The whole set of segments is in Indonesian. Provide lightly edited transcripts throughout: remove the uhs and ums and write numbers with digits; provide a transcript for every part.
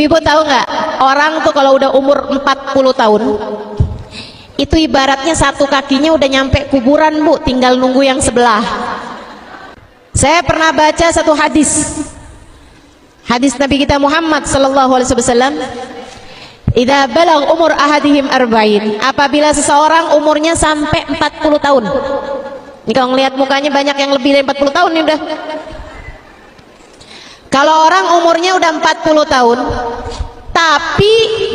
Ibu-ibu tahu nggak, orang tuh kalau udah umur 40 tahun itu ibaratnya satu kakinya udah nyampe kuburan, Bu, tinggal nunggu yang sebelah. Saya pernah baca satu hadis Nabi kita Muhammad sallallahu alaihi wasallam, idza balagh umur ahadihim arba'in, apabila seseorang umurnya sampai 40 tahun. Ini kalau ngelihat mukanya banyak yang lebih dari 40 tahun nih udah. Kalau orang umurnya udah 40 tahun tapi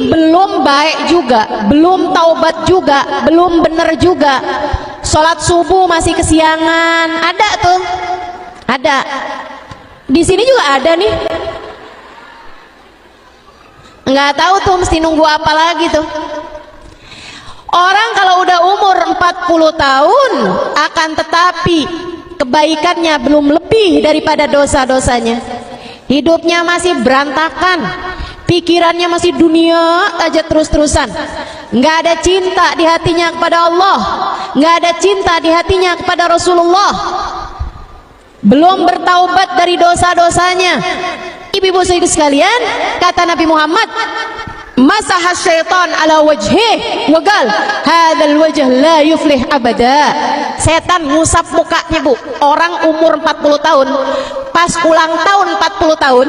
belum baik juga, belum taubat juga, belum bener juga, sholat subuh masih kesiangan, ada tuh, ada di sini juga ada nih, nggak tahu tuh mesti nunggu apa lagi tuh. Orang kalau udah umur 40 tahun akan tetapi kebaikannya belum lebih daripada dosa-dosanya, hidupnya masih berantakan, pikirannya masih dunia aja terus-terusan, nggak ada cinta di hatinya kepada Allah, nggak ada cinta di hatinya kepada Rasulullah, belum bertaubat dari dosa-dosanya. Ibu-ibu sekalian, kata Nabi Muhammad, masaha syaitan ala wajhih wa qal hadzal wajh la yuflih abada. Setan ngusap mukanya, Bu, orang umur 40 tahun pas ulang tahun 40 tahun.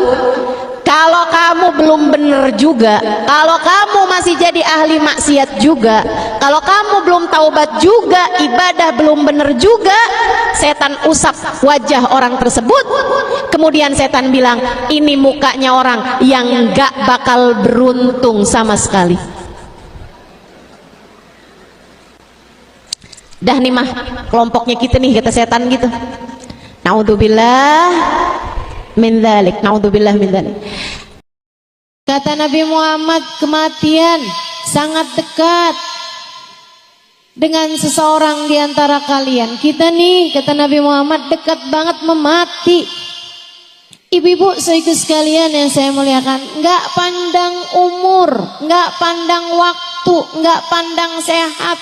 Kalau kamu belum bener juga, kalau kamu masih jadi ahli maksiat juga, kalau kamu belum taubat juga, ibadah belum bener juga, setan usap wajah orang tersebut. Kemudian setan bilang, ini mukanya orang yang gak bakal beruntung sama sekali. Dah nih mah kelompoknya kita nih, kata setan gitu. Naudzubillah min dzalik, naudzubillah min dzalik. Kata Nabi Muhammad, kematian sangat dekat dengan seseorang di antara kalian. Kita nih, kata Nabi Muhammad, dekat banget memati. Ibu-ibu sekaligus sekalian yang saya muliakan, nggak pandang umur, nggak pandang waktu, nggak pandang sehat.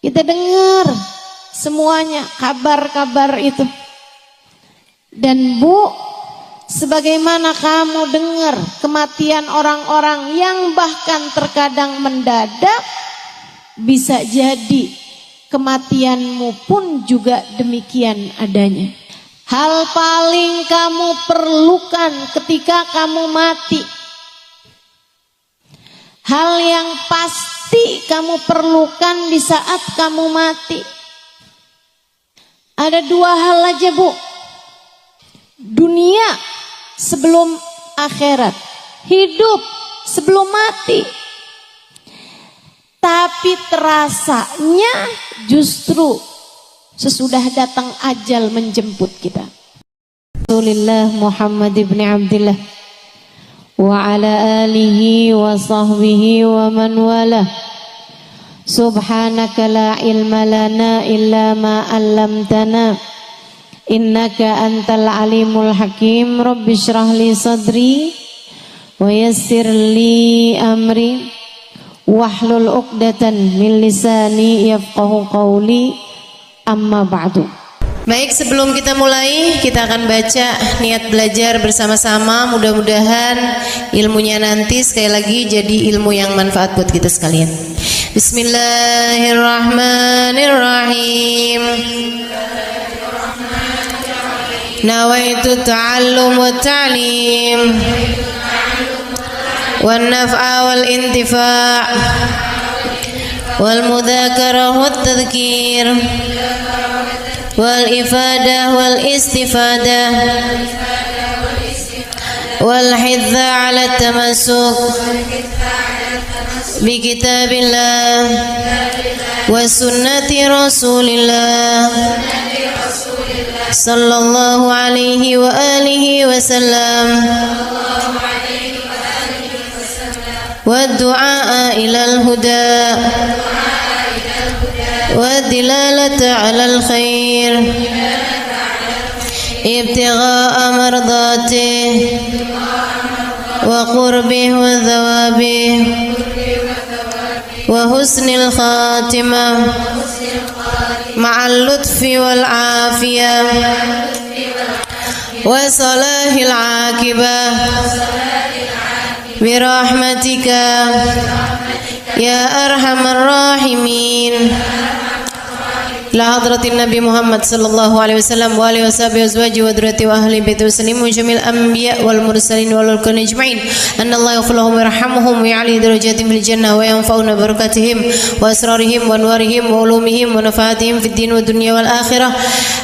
Kita dengar semuanya kabar-kabar itu. Dan Bu, sebagaimana kamu dengar kematian orang-orang yang bahkan terkadang mendadak, bisa jadi kematianmu pun juga demikian adanya. Hal paling kamu perlukan ketika kamu mati, hal yang pasti kamu perlukan di saat kamu mati, ada dua hal aja, Bu. Dunia sebelum akhirat, hidup sebelum mati. Tapi terasanya justru sesudah datang ajal menjemput kita. Rasulullah Muhammad ibn Abdullah wa ala alihi wa sahbihi wa man wala. Subhanaka la ilma lana illa ma 'allamtana. Innaka antal alimul hakim. Rabbi shrah li sadri wa yassir li amri wahlul 'uqdatan min lisani yafqahu qawli. Amma ba'du. Baik, sebelum kita mulai, kita akan baca niat belajar bersama-sama. Mudah-mudahan ilmunya nanti sekali lagi jadi ilmu yang manfaat buat kita sekalian. Bismillahirrahmanirrahim. Nawaitu ta'allum wa ta'lim wan naf'a wal intifa' wal mudzakarah wat tadhkir wal ifadah wal istifadah wal hidza 'ala tamassuk bi kitabillah wa sunnati rasulillah sallallahu alaihi wa alihi wasallam wa du'a ilal huda wa dilalata alal khair ibtigha'a mardati wa qurbih wa thawabih wa husnil khatimah ma'al lutfi wal afiyah wa salahil akibah برحمتك يا أرحم الراحمين. إلى حضرة النبي محمد صلى الله عليه وسلم وآله وصحبه وأزواجه وذريته وأهل بيته وسلم وجميع الأنبياء والمرسلين والملائكة أجمعين أن الله يغفر لهم ويرحمهم ويعلي درجاتهم في الجنة وينفعنا ببركاتهم وأسرارهم وأنوارهم وعلومهم ونفعاتهم في الدين والدنيا والآخرة.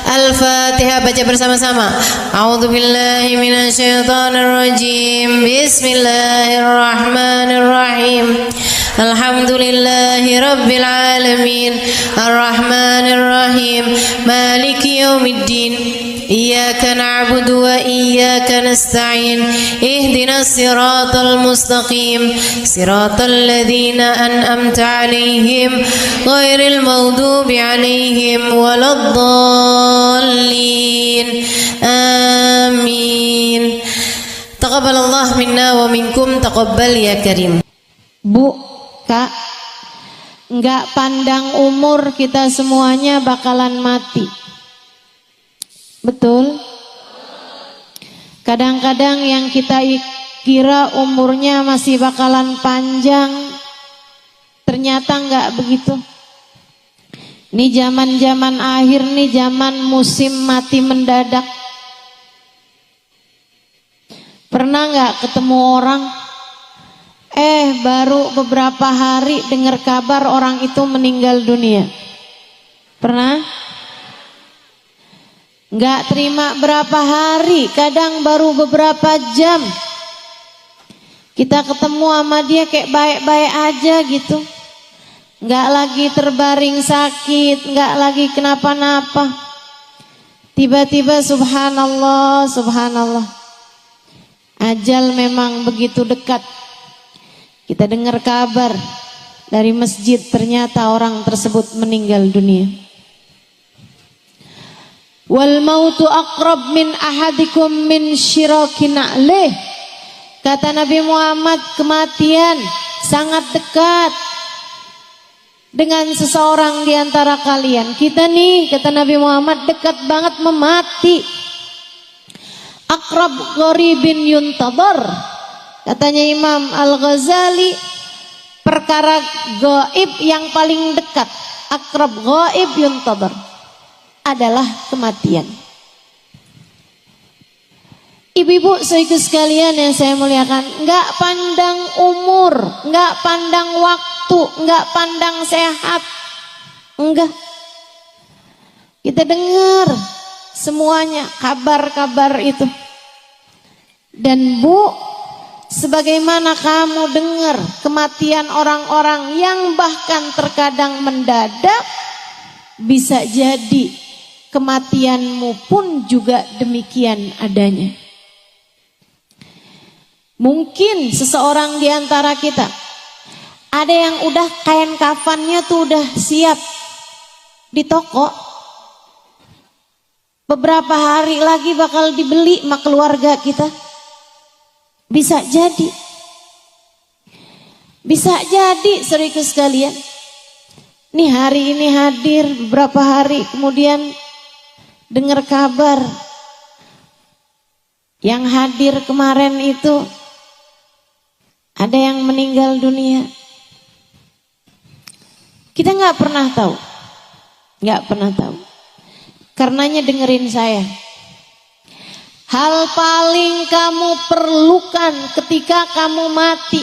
الفاتحة. Baca bersama-sama. A'udzu billahi minasyaitonir rajim. Bismillahirrahmanirrahim. Alhamdulillahi rabbil alamin. Arrahmanir rahim. Maliki yaumiddin. Iyyaka na'budu wa iyyaka nasta'in. Ihdinas siratal mustaqim. Siratal ladzina an'amta 'alaihim ghairil maghdubi 'alaihim waladdallin. Amin. Taqabbalallah minna wa minkum. Taqabbal ya karim. Bu, Kak, nggak pandang umur, kita semuanya bakalan mati. Betul? Kadang-kadang yang kita kira umurnya masih bakalan panjang, ternyata nggak begitu. Ini zaman-zaman akhir nih, zaman musim mati mendadak. Pernah nggak ketemu orang, baru beberapa hari dengar kabar orang itu meninggal dunia? Pernah? Nggak terima berapa hari, kadang baru beberapa jam kita ketemu sama dia kayak baik-baik aja gitu. Nggak lagi terbaring sakit, nggak lagi kenapa-napa. Tiba-tiba subhanallah, subhanallah, ajal memang begitu dekat. Kita dengar kabar dari masjid, ternyata orang tersebut meninggal dunia. Wal mautu aqrab min ahadikum min syirakin na'lih. Kata Nabi Muhammad, kematian sangat dekat dengan seseorang di antara kalian. Kita nih, kata Nabi Muhammad, dekat banget memati. Aqrab gharibin yuntadhar. Katanya Imam Al-Ghazali, perkara gaib yang paling dekat, akrab gaib yuntadhar, adalah kematian. Ibu-ibu saudaraku sekalian yang saya muliakan, enggak pandang umur, enggak pandang waktu, enggak pandang sehat, enggak. Kita dengar semuanya kabar-kabar itu. Dan Bu, sebagaimana kamu dengar kematian orang-orang yang bahkan terkadang mendadak, bisa jadi kematianmu pun juga demikian adanya. Mungkin seseorang di antara kita, ada yang udah kain kafannya tuh udah siap di toko, beberapa hari lagi bakal dibeli sama keluarga kita. Bisa jadi, bisa jadi saudaraku sekalian, nih hari ini hadir, beberapa hari kemudian dengar kabar yang hadir kemarin itu ada yang meninggal dunia. Kita nggak pernah tahu, nggak pernah tahu. Karenanya dengerin saya. Hal paling kamu perlukan ketika kamu mati,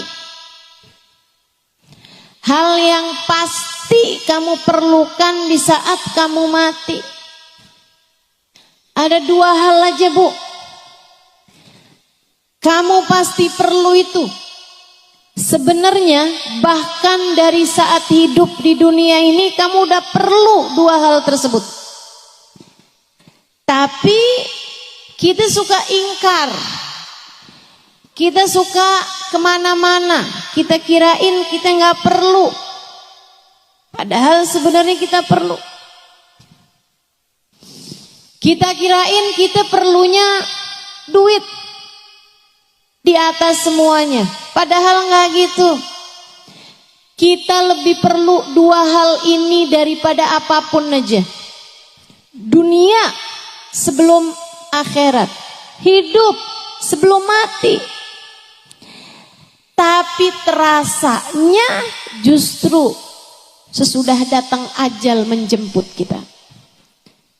hal yang pasti kamu perlukan di saat kamu mati, ada dua hal aja Bu. Kamu pasti perlu itu. Sebenarnya bahkan dari saat hidup di dunia ini kamu udah perlu dua hal tersebut. Tapi kita suka ingkar, kita suka kemana-mana, kita kirain kita nggak perlu, padahal sebenarnya kita perlu. Kita kirain kita perlunya duit di atas semuanya, padahal nggak gitu. Kita lebih perlu dua hal ini daripada apapun aja. Dunia sebelum akhirat, hidup sebelum mati. Tapi terasanya justru sesudah datang ajal menjemput kita.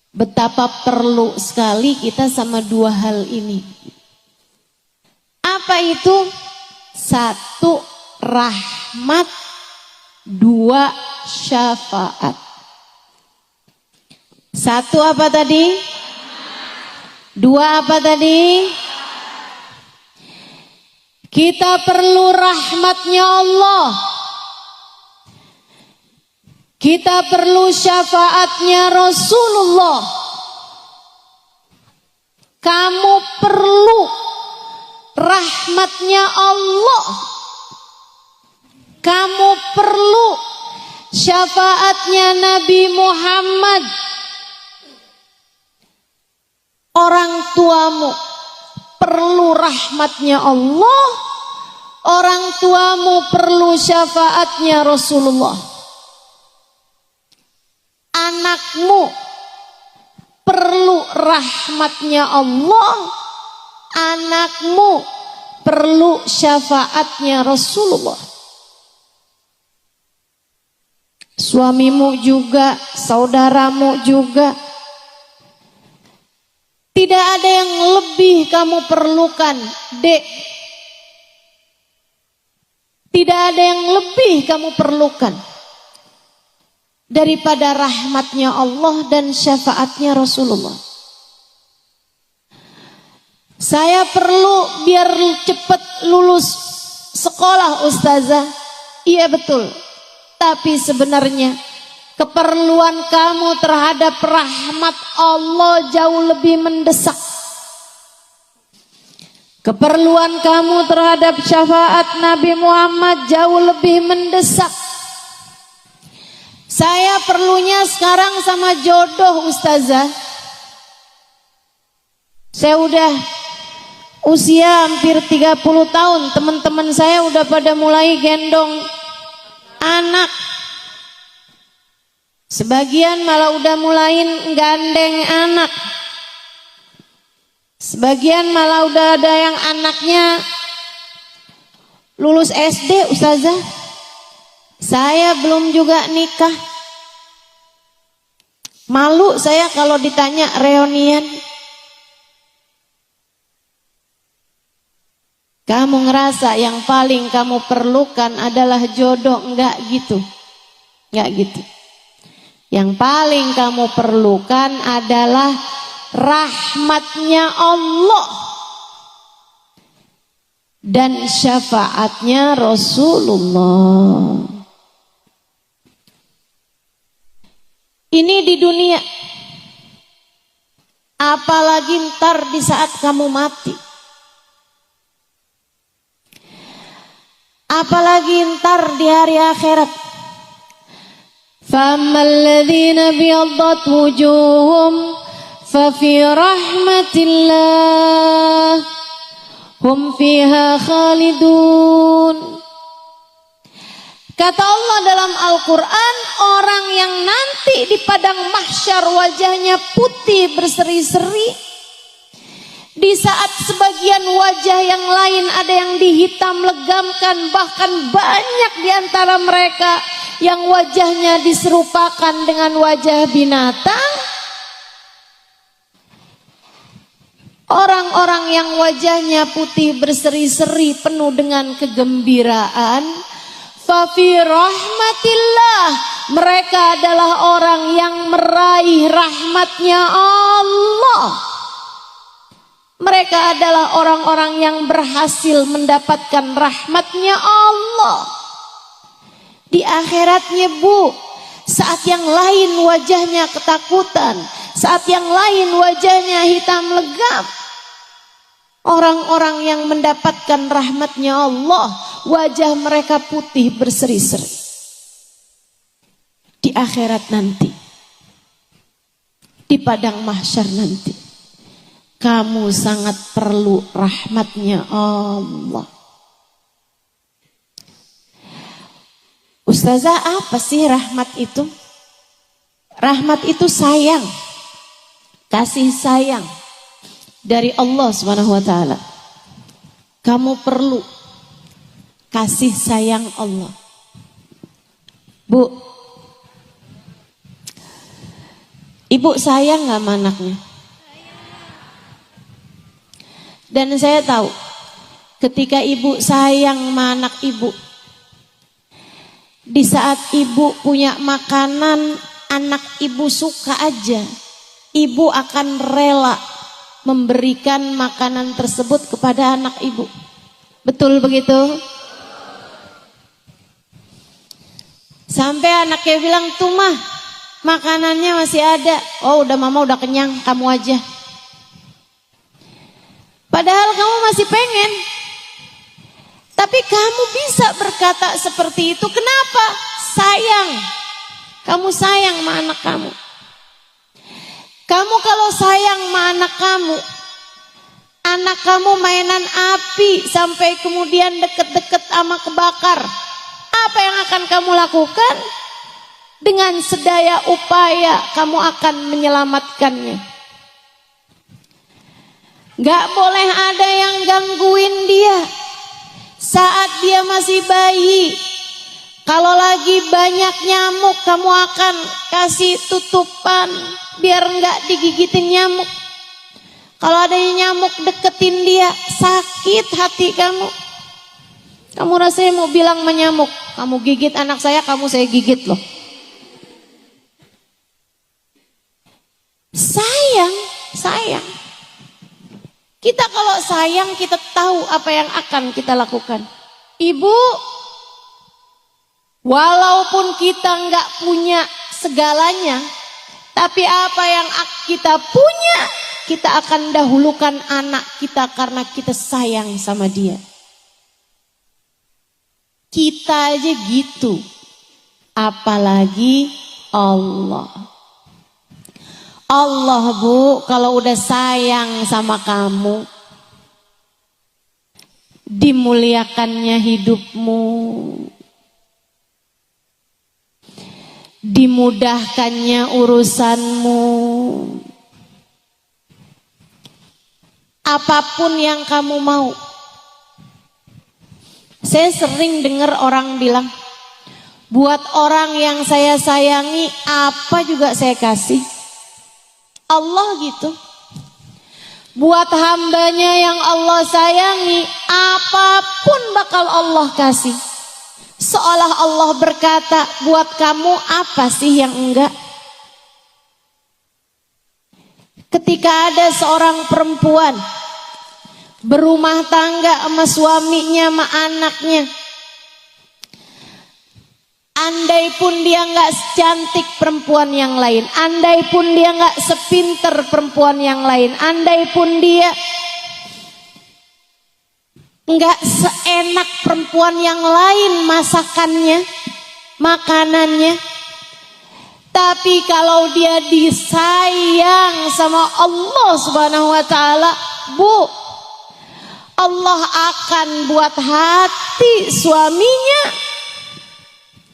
Betapa perlu sekali kita sama dua hal ini. Apa itu? Satu, rahmat. Dua, syafaat. Satu apa tadi? Dua apa tadi? Kita perlu rahmatnya Allah. Kita perlu syafaatnya Rasulullah. Kamu perlu rahmatnya Allah. Kamu perlu syafaatnya Nabi Muhammad. Orang tuamu perlu rahmatnya Allah. Orang tuamu perlu syafaatnya Rasulullah. Anakmu perlu rahmatnya Allah. Anakmu perlu syafaatnya Rasulullah. Suamimu juga, saudaramu juga. Tidak ada yang lebih kamu perlukan, Dek. Tidak ada yang lebih kamu perlukan daripada rahmatnya Allah dan syafaatnya Rasulullah. Saya perlu biar cepat lulus sekolah, Ustazah. Iya betul. Tapi sebenarnya keperluan kamu terhadap rahmat Allah jauh lebih mendesak. Keperluan kamu terhadap syafaat Nabi Muhammad jauh lebih mendesak. Saya perlunya sekarang sama jodoh, Ustazah. Saya udah usia hampir 30 tahun. Teman-teman saya udah pada mulai gendong anak. Sebagian malah udah mulain gandeng anak. Sebagian malah udah ada yang anaknya lulus SD, Ustazah. Saya belum juga nikah. Malu saya kalau ditanya reunian. Kamu ngerasa yang paling kamu perlukan adalah jodoh? Enggak gitu. Enggak gitu. Yang paling kamu perlukan adalah rahmatnya Allah dan syafaatnya Rasulullah. Ini di dunia. Apalagi ntar di saat kamu mati. Apalagi ntar di hari akhirat. فَأَمَّا الَّذِينَ ابْيَضَّتْ وُجُوهُهُمْ فَفِي رَحْمَةِ اللَّهِ هُمْ فِيهَا خَالِدُونَ. Kata Allah dalam Al-Quran, orang yang nanti di padang mahsyar wajahnya putih berseri-seri, di saat sebagian wajah yang lain ada yang dihitam legamkan, bahkan banyak di antara mereka yang wajahnya diserupakan dengan wajah binatang. Orang-orang yang wajahnya putih berseri-seri penuh dengan kegembiraan, fa fi rahmatillah, mereka adalah orang yang meraih rahmatnya Allah. Mereka adalah orang-orang yang berhasil mendapatkan rahmatnya Allah. Di akhiratnya, Bu, saat yang lain wajahnya ketakutan, saat yang lain wajahnya hitam legam, orang-orang yang mendapatkan rahmatnya Allah, wajah mereka putih berseri-seri. Di akhirat nanti, di padang mahsyar nanti, kamu sangat perlu rahmatnya Allah. Ustazah, apa sih rahmat itu? Rahmat itu sayang, kasih sayang dari Allah Subhanahu wa taala. Kamu perlu kasih sayang Allah. Bu, ibu sayang gak sama anaknya? Dan saya tahu ketika ibu sayang sama anak ibu, di saat ibu punya makanan anak ibu suka aja, ibu akan rela memberikan makanan tersebut kepada anak ibu. Betul begitu? Sampai anaknya bilang, tuh mah makanannya masih ada. Oh udah mama udah kenyang, kamu aja. Padahal kamu masih pengen. Tapi kamu bisa berkata seperti itu. Kenapa? Sayang. Kamu sayang sama anak kamu. Kamu kalau sayang sama anak kamu mainan api sampai kemudian deket-deket sama kebakar. Apa yang akan kamu lakukan? Dengan sedaya upaya kamu akan menyelamatkannya. Gak boleh ada yang gangguin dia saat dia masih bayi. Kalau lagi banyak nyamuk, kamu akan kasih tutupan biar gak digigitin nyamuk. Kalau ada nyamuk deketin dia, sakit hati kamu. Kamu rasanya mau bilang menyamuk, kamu gigit anak saya, kamu saya gigit loh. Sayang. Kita kalau sayang, kita tahu apa yang akan kita lakukan. Ibu, walaupun kita nggak punya segalanya, tapi apa yang kita punya, kita akan dahulukan anak kita karena kita sayang sama dia. Kita aja gitu, apalagi Allah. Allah bu, kalau udah sayang sama kamu, dimuliakannya hidupmu, dimudahkannya urusanmu. Apapun yang kamu mau. Saya sering dengar orang bilang, buat orang yang saya sayangi apa juga saya kasih. Allah gitu. Buat hambanya yang Allah sayangi, apapun bakal Allah kasih. Seolah Allah berkata, buat kamu apa sih yang enggak? Ketika ada seorang perempuan berumah tangga sama suaminya, sama anaknya, andai pun dia nggak secantik perempuan yang lain, andai pun dia nggak sepinter perempuan yang lain, andai pun dia nggak seenak perempuan yang lain masakannya, makanannya, tapi kalau dia disayang sama Allah Subhanahu wa taala, bu, Allah akan buat hati suaminya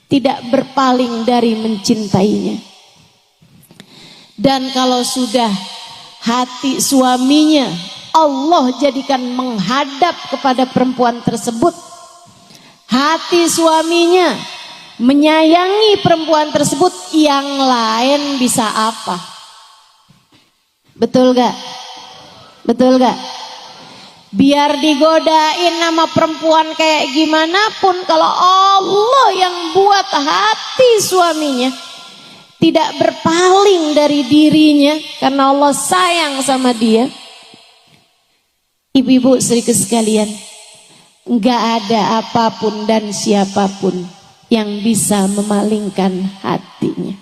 tidak berpaling dari mencintainya. Dan kalau sudah hati suaminya Allah jadikan menghadap kepada perempuan tersebut, hati suaminya menyayangi perempuan tersebut, yang lain bisa apa? Betul gak? Betul gak? Biar digodain nama perempuan kayak gimana pun, kalau Allah yang buat hati suaminya tidak berpaling dari dirinya karena Allah sayang sama dia. Ibu-ibu saudaraku sekalian, enggak ada apapun dan siapapun yang bisa memalingkan hatinya.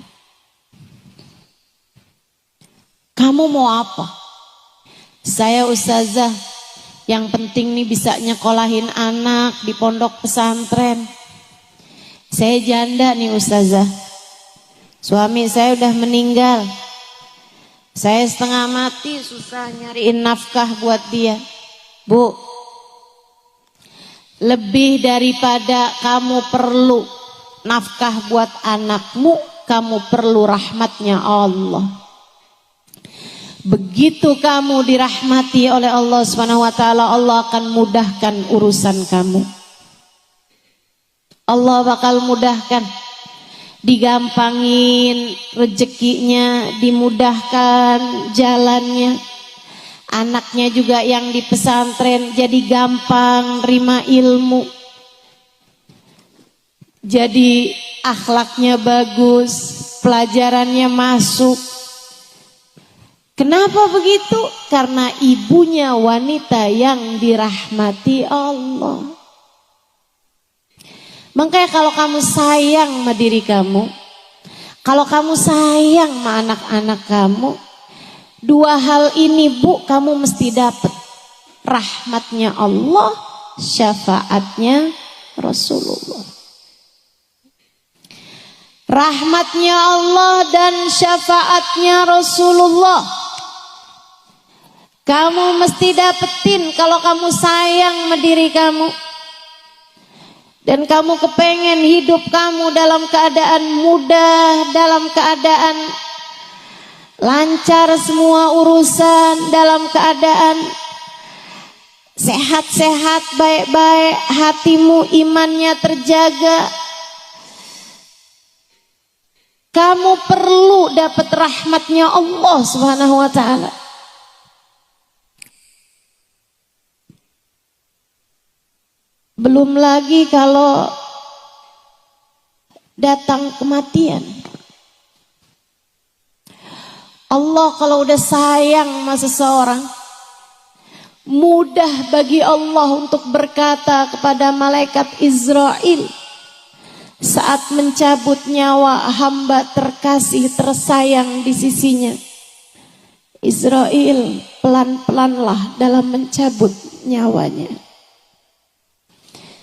Kamu mau apa? Saya ustazah, yang penting nih bisa nyekolahin anak di pondok pesantren. Saya janda nih ustazah, suami saya udah meninggal, saya setengah mati susah nyariin nafkah buat dia. Bu, lebih daripada kamu perlu nafkah buat anakmu, kamu perlu rahmatnya Allah. Begitu kamu dirahmati oleh Allah Subhanahu wa taala, Allah akan mudahkan urusan kamu. Allah bakal mudahkan, digampangin rezekinya, dimudahkan jalannya. Anaknya juga yang di pesantren jadi gampang terima ilmu, jadi akhlaknya bagus, pelajarannya masuk. Kenapa begitu? Karena ibunya wanita yang dirahmati Allah. Makanya kalau kamu sayang sama diri kamu, kalau kamu sayang sama anak-anak kamu, dua hal ini Bu, kamu mesti dapat. Rahmatnya Allah, syafaatnya Rasulullah. Rahmatnya Allah dan syafaatnya Rasulullah kamu mesti dapetin kalau kamu sayang sama diri kamu. Dan kamu kepengen hidup kamu dalam keadaan mudah, dalam keadaan lancar semua urusan, dalam keadaan sehat-sehat, baik-baik, hatimu imannya terjaga. Kamu perlu dapat rahmatnya Allah Subhanahu wa ta'ala. Belum lagi kalau datang kematian. Allah kalau udah sayang sama seseorang, mudah bagi Allah untuk berkata kepada malaikat Israel saat mencabut nyawa hamba terkasih tersayang di sisinya. Israel, pelan-pelanlah dalam mencabut nyawanya.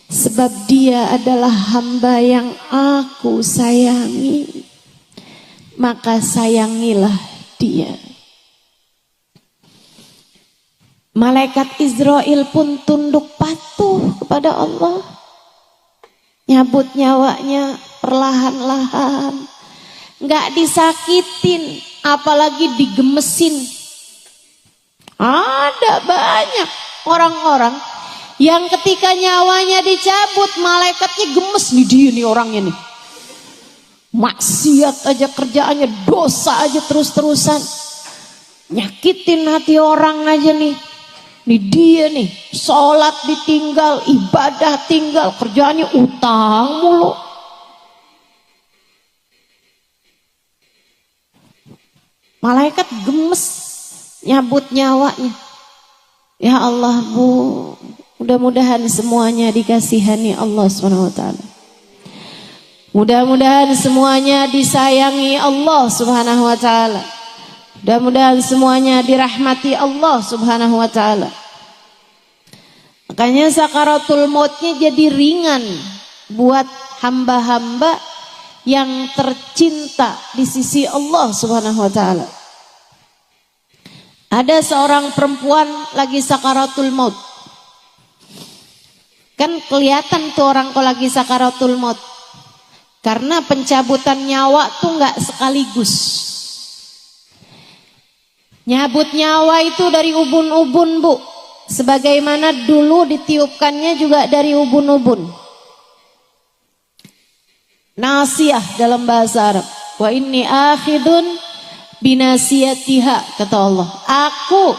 Sebab dia adalah hamba yang aku sayangi, maka sayangilah dia. Malaikat Israel pun tunduk patuh kepada Allah, nyabut nyawanya perlahan-lahan, nggak disakitin, apalagi digemesin. Ada banyak orang-orang yang ketika nyawanya dicabut, malaikatnya gemes, nih dia nih orangnya nih, maksiat aja kerjaannya, dosa aja terus-terusan, nyakitin hati orang aja nih dia nih, sholat ditinggal, ibadah tinggal, kerjaannya utang mulu. Malaikat gemes nyabut nyawanya. Ya Allah Bu, mudah-mudahan semuanya dikasihani Allah SWT. Mudah-mudahan semuanya disayangi Allah Subhanahu wa ta'ala. Mudah-mudahan semuanya dirahmati Allah Subhanahu wa ta'ala. Makanya sakaratul mautnya jadi ringan buat hamba-hamba yang tercinta di sisi Allah Subhanahu wa ta'ala. Ada seorang perempuan lagi sakaratul maut. Kan kelihatan tuh orang kalau lagi sakaratul maut. Karena pencabutan nyawa tuh nggak sekaligus. Nyabut nyawa itu dari ubun-ubun Bu. Sebagaimana dulu ditiupkannya juga dari ubun-ubun. Nasiyah dalam bahasa Arab. Wa inni akhidun binasiyatiha, kata Allah. Aku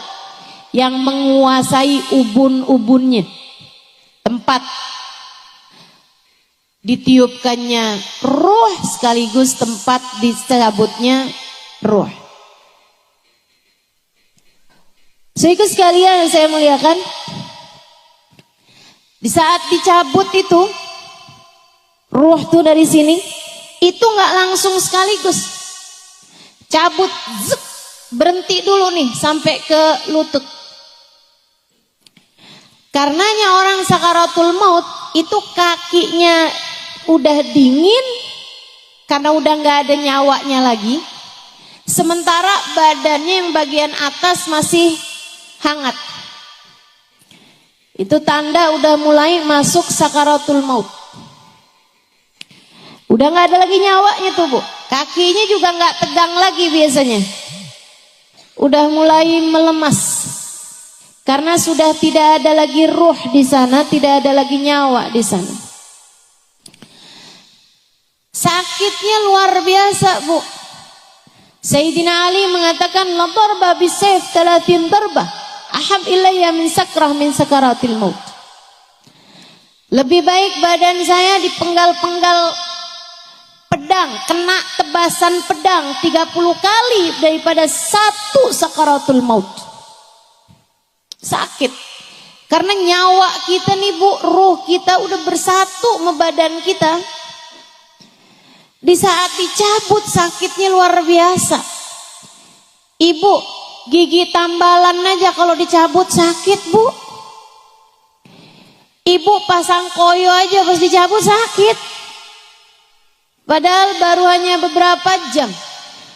yang menguasai ubun-ubunnya. Tempat ditiupkannya ruh sekaligus tempat dicabutnya ruh. Saudara sekalian yang saya muliakan, di saat dicabut itu ruh tuh dari sini, itu nggak langsung sekaligus. Cabut, zek, berhenti dulu nih sampai ke lutut. Karenanya orang sakaratul maut itu kakinya udah dingin karena udah nggak ada nyawanya lagi. Sementara badannya yang bagian atas masih hangat. Itu tanda udah mulai masuk sakaratul maut. Udah nggak ada lagi nyawanya tuh Bu. Kakinya juga nggak tegang lagi biasanya. Udah mulai melemas. Karena sudah tidak ada lagi ruh di sana, tidak ada lagi nyawa di sana. Sakitnya luar biasa, Bu. Sayyidina Ali mengatakan la darba bisayf 30 darbah ahab ilayya min sakaratil maut. Lebih baik badan saya dipenggal-penggal pedang, kena tebasan pedang 30 kali daripada satu sakaratul maut. Sakit. Karena nyawa kita nih, Bu, ruh kita udah bersatu sama badan kita. Di saat dicabut sakitnya luar biasa. Ibu, gigi tambalan aja kalau dicabut sakit, Bu. Ibu pasang koyo aja pas dicabut sakit. Padahal baru hanya beberapa jam.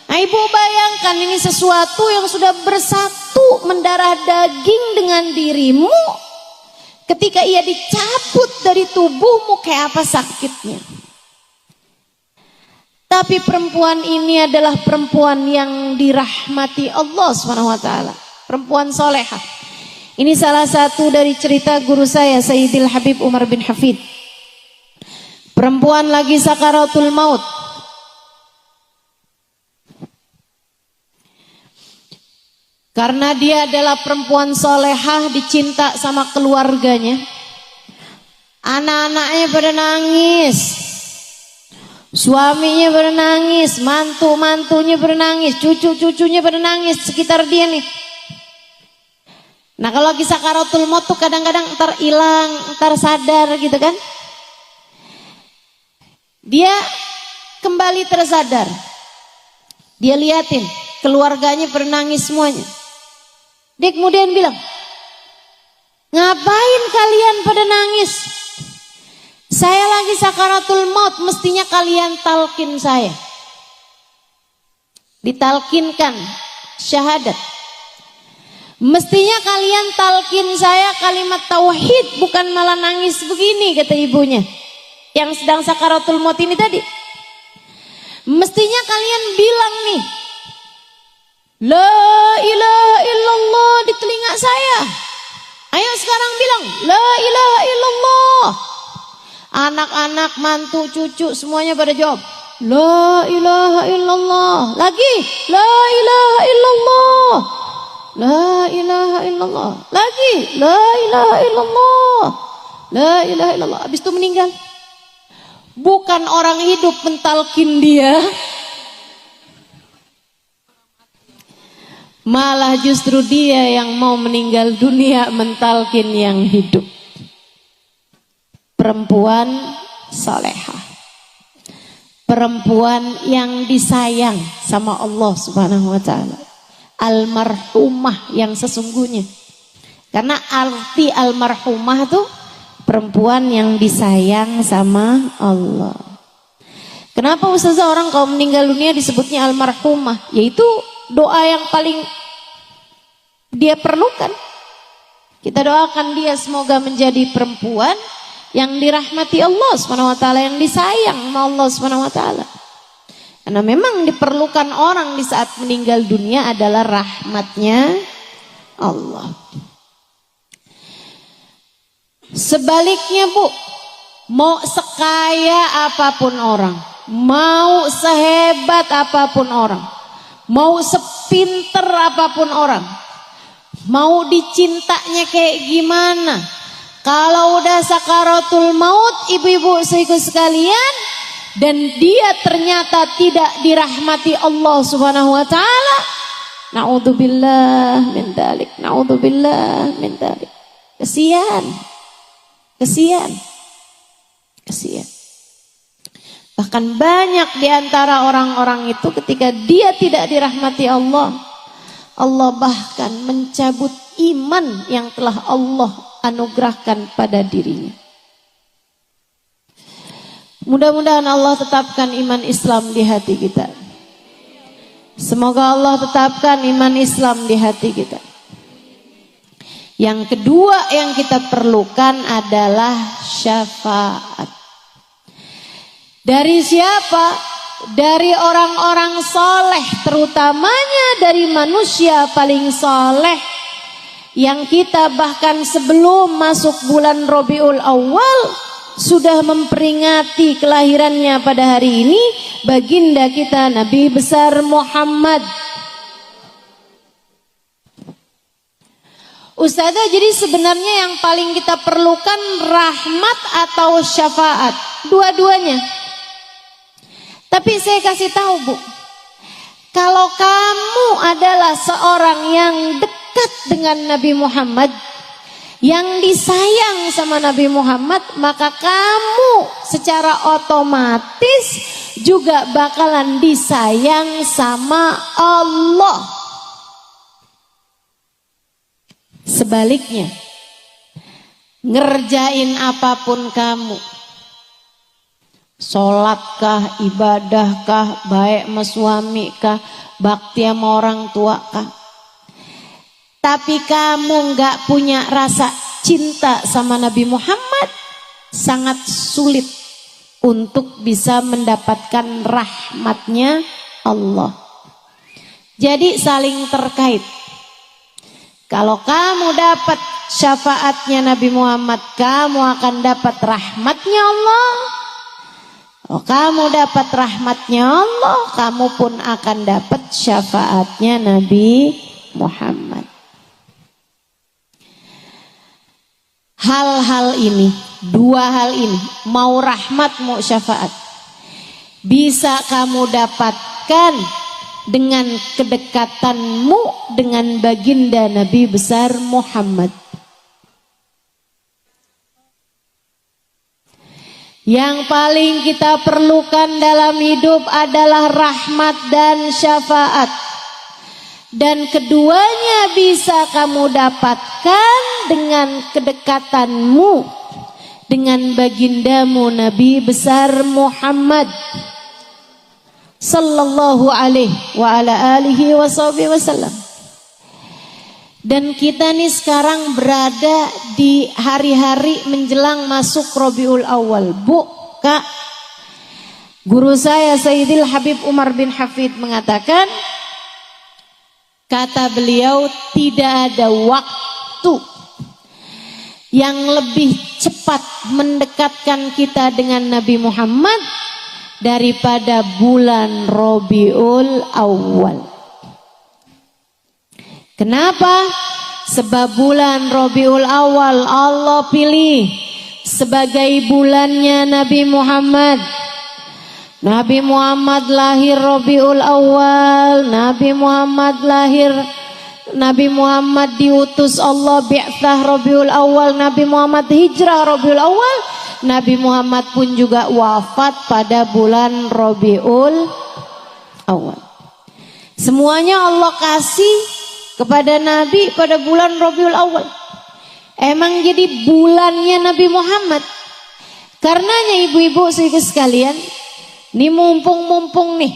Nah, Ibu bayangkan ini sesuatu yang sudah bersatu mendarah daging dengan dirimu. Ketika ia dicabut dari tubuhmu, kayak apa sakitnya. Tapi perempuan ini adalah perempuan yang dirahmati Allah SWT. Perempuan solehah. Ini salah satu dari cerita guru saya, Sayyidil Habib Umar bin Hafid. Perempuan lagi sakaratul maut. Karena dia adalah perempuan solehah, dicinta sama keluarganya. Anak-anaknya pada nangis. Suaminya pada nangis, mantu-mantunya pada nangis, cucu-cucunya pada nangis sekitar dia nih. Nah, kalau lagi sakaratul maut tuh kadang-kadang ntar hilang, ntar sadar gitu kan. Dia kembali tersadar. Dia liatin keluarganya pada nangis semuanya. Dia kemudian bilang, ngapain kalian pada nangis? Saya lagi sakaratul maut, mestinya kalian talkin saya. Ditalkinkan syahadat. Mestinya kalian talkin saya kalimat tauhid, bukan malah nangis begini, kata ibunya. Yang sedang sakaratul maut ini tadi. Mestinya kalian bilang nih, la ilaha illallah di telinga saya. Ayo sekarang bilang, la ilaha illallah. Anak-anak, mantu, cucu semuanya pada jawab, la ilaha illallah. Lagi, la ilaha illallah. La ilaha illallah. Lagi, la ilaha illallah. La ilaha illallah. Habis itu meninggal. Bukan orang hidup mentalkin dia, malah justru dia yang mau meninggal dunia mentalkin yang hidup. Perempuan salehah, perempuan yang disayang sama Allah Subhanahu wa taala, almarhumah yang sesungguhnya. Karena arti almarhumah tuh perempuan yang disayang sama Allah. Kenapa Ustazah orang kalau meninggal dunia disebutnya almarhumah? Yaitu doa yang paling dia perlukan. Kita doakan dia semoga menjadi perempuan yang dirahmati Allah SWT, yang disayang sama Allah SWT. Karena memang diperlukan orang di saat meninggal dunia adalah rahmatnya Allah. Sebaliknya, Bu, mau sekaya apapun orang, mau sehebat apapun orang, mau sepinter apapun orang, mau dicintanya kayak gimana, kalau udah sakaratul maut, ibu-ibu saudaraku sekalian, dan dia ternyata tidak dirahmati Allah Subhanahu wa taala, naudzubillah min dzalik, naudzubillah min dzalik. Kesian. Bahkan banyak di antara orang-orang itu ketika dia tidak dirahmati Allah, Allah bahkan mencabut iman yang telah Allah anugerahkan pada dirinya. Mudah-mudahan Allah tetapkan iman Islam di hati kita. Semoga Allah tetapkan iman Islam di hati kita. Yang kedua yang kita perlukan adalah syafaat. Dari siapa? Dari orang-orang soleh, terutamanya dari manusia paling soleh, yang kita bahkan sebelum masuk bulan Rabiul Awal sudah memperingati kelahirannya pada hari ini, baginda kita Nabi besar Muhammad. Ustazah, jadi sebenarnya yang paling kita perlukan rahmat atau syafaat? Dua-duanya. Tapi saya kasih tahu Bu, kalau kamu adalah seorang yang dekat dengan Nabi Muhammad, yang disayang sama Nabi Muhammad, maka kamu secara otomatis juga bakalan disayang sama Allah. Sebaliknya, ngerjain apapun kamu, sholatkah, ibadahkah, baik sama suami kah, bakti sama orang tua kah, tapi kamu nggak punya rasa cinta sama Nabi Muhammad, sangat sulit untuk bisa mendapatkan rahmatnya Allah. Jadi saling terkait. Kalau kamu dapat syafaatnya Nabi Muhammad, kamu akan dapat rahmatnya Allah. Kalau kamu dapat rahmatnya Allah, kamu pun akan dapat syafaatnya Nabi Muhammad. Hal-hal ini, dua hal ini, mau rahmat mau syafaat, bisa kamu dapatkan dengan kedekatanmu dengan baginda Nabi besar Muhammad. Yang paling kita perlukan dalam hidup adalah rahmat dan syafaat. Dan keduanya bisa kamu dapatkan dengan kedekatanmu dengan bagindamu Nabi besar Muhammad sallallahu alaihi wa ala alihi wasallam. Dan kita nih sekarang berada di hari-hari menjelang masuk Rabiul Awal. Bu, Kak, guru saya Sayyidil Habib Umar bin Hafid mengatakan, kata beliau, tidak ada waktu yang lebih cepat mendekatkan kita dengan Nabi Muhammad daripada bulan Rabiul Awal. Kenapa? Sebab bulan Rabiul Awal Allah pilih sebagai bulannya Nabi Muhammad. Nabi Muhammad lahir Rabiul Awal, Nabi Muhammad diutus Allah bi'tsah Rabiul Awal, Nabi Muhammad hijrah Rabiul Awal, Nabi Muhammad pun juga wafat pada bulan Rabiul Awal. Semuanya Allah kasih kepada Nabi pada bulan Rabiul Awal. Emang jadi bulannya Nabi Muhammad. Karenanya ibu-ibu sekalian, nih mumpung nih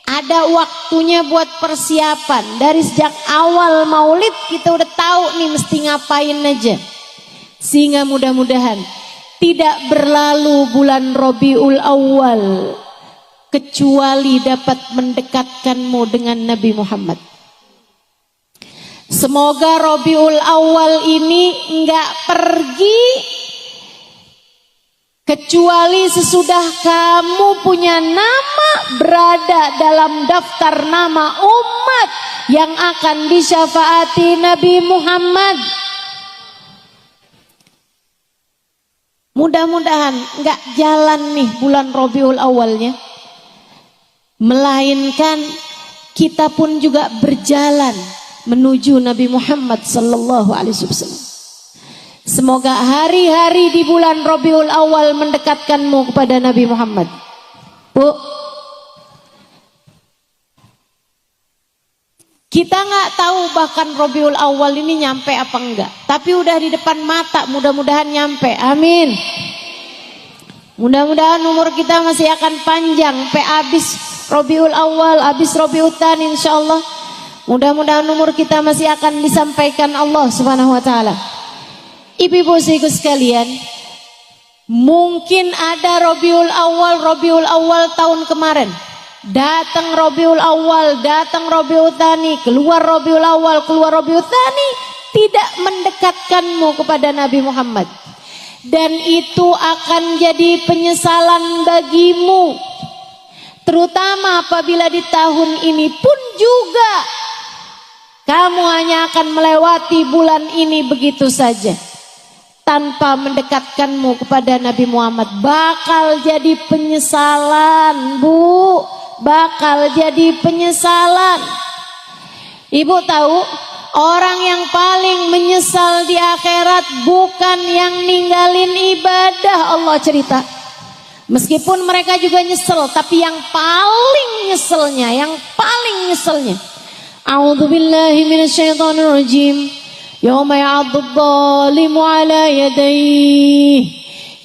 ada waktunya buat persiapan. Dari sejak awal maulid kita udah tahu nih mesti ngapain aja, sehingga mudah-mudahan tidak berlalu bulan Rabiul Awal kecuali dapat mendekatkanmu dengan Nabi Muhammad. Semoga Rabiul Awal ini enggak pergi kecuali sesudah kamu punya nama berada dalam daftar nama umat yang akan disyafaati Nabi Muhammad. Mudah-mudahan enggak jalan nih bulan Rabiul Awalnya, melainkan kita pun juga berjalan menuju Nabi Muhammad sallallahu alaihi wasallam. Semoga hari-hari di bulan Rabiul Awal mendekatkanmu kepada Nabi Muhammad. Bu, kita nggak tahu bahkan Rabiul Awal ini nyampe apa enggak, tapi udah di depan mata, mudah-mudahan nyampe. Amin. Mudah-mudahan umur kita masih akan panjang sampai habis Rabiul Awal, habis Rabiul Tsani insyaallah. Mudah-mudahan umur kita masih akan disampaikan Allah Subhanahu wa taala. Ibu-ibu sekalian, mungkin ada Rabiul Awal tahun kemarin. Datang Rabiul Awal, datang Rabiul Tsani, keluar Rabiul Awal, keluar Rabiul Tsani, tidak mendekatkanmu kepada Nabi Muhammad. dan itu akan jadi penyesalan bagimu, terutama apabila di tahun ini pun juga kamu hanya akan melewati bulan ini begitu saja tanpa mendekatkanmu kepada Nabi Muhammad. Bakal jadi penyesalan, Bu, bakal jadi penyesalan. Ibu tahu, orang yang paling menyesal di akhirat bukan yang ninggalin ibadah, Allah cerita. Meskipun mereka juga nyesel, tapi yang paling nyeselnya, A'udzu billahi minasyaitonir rajim. Yauma ya'addu adh-dhalimu 'ala yadayhi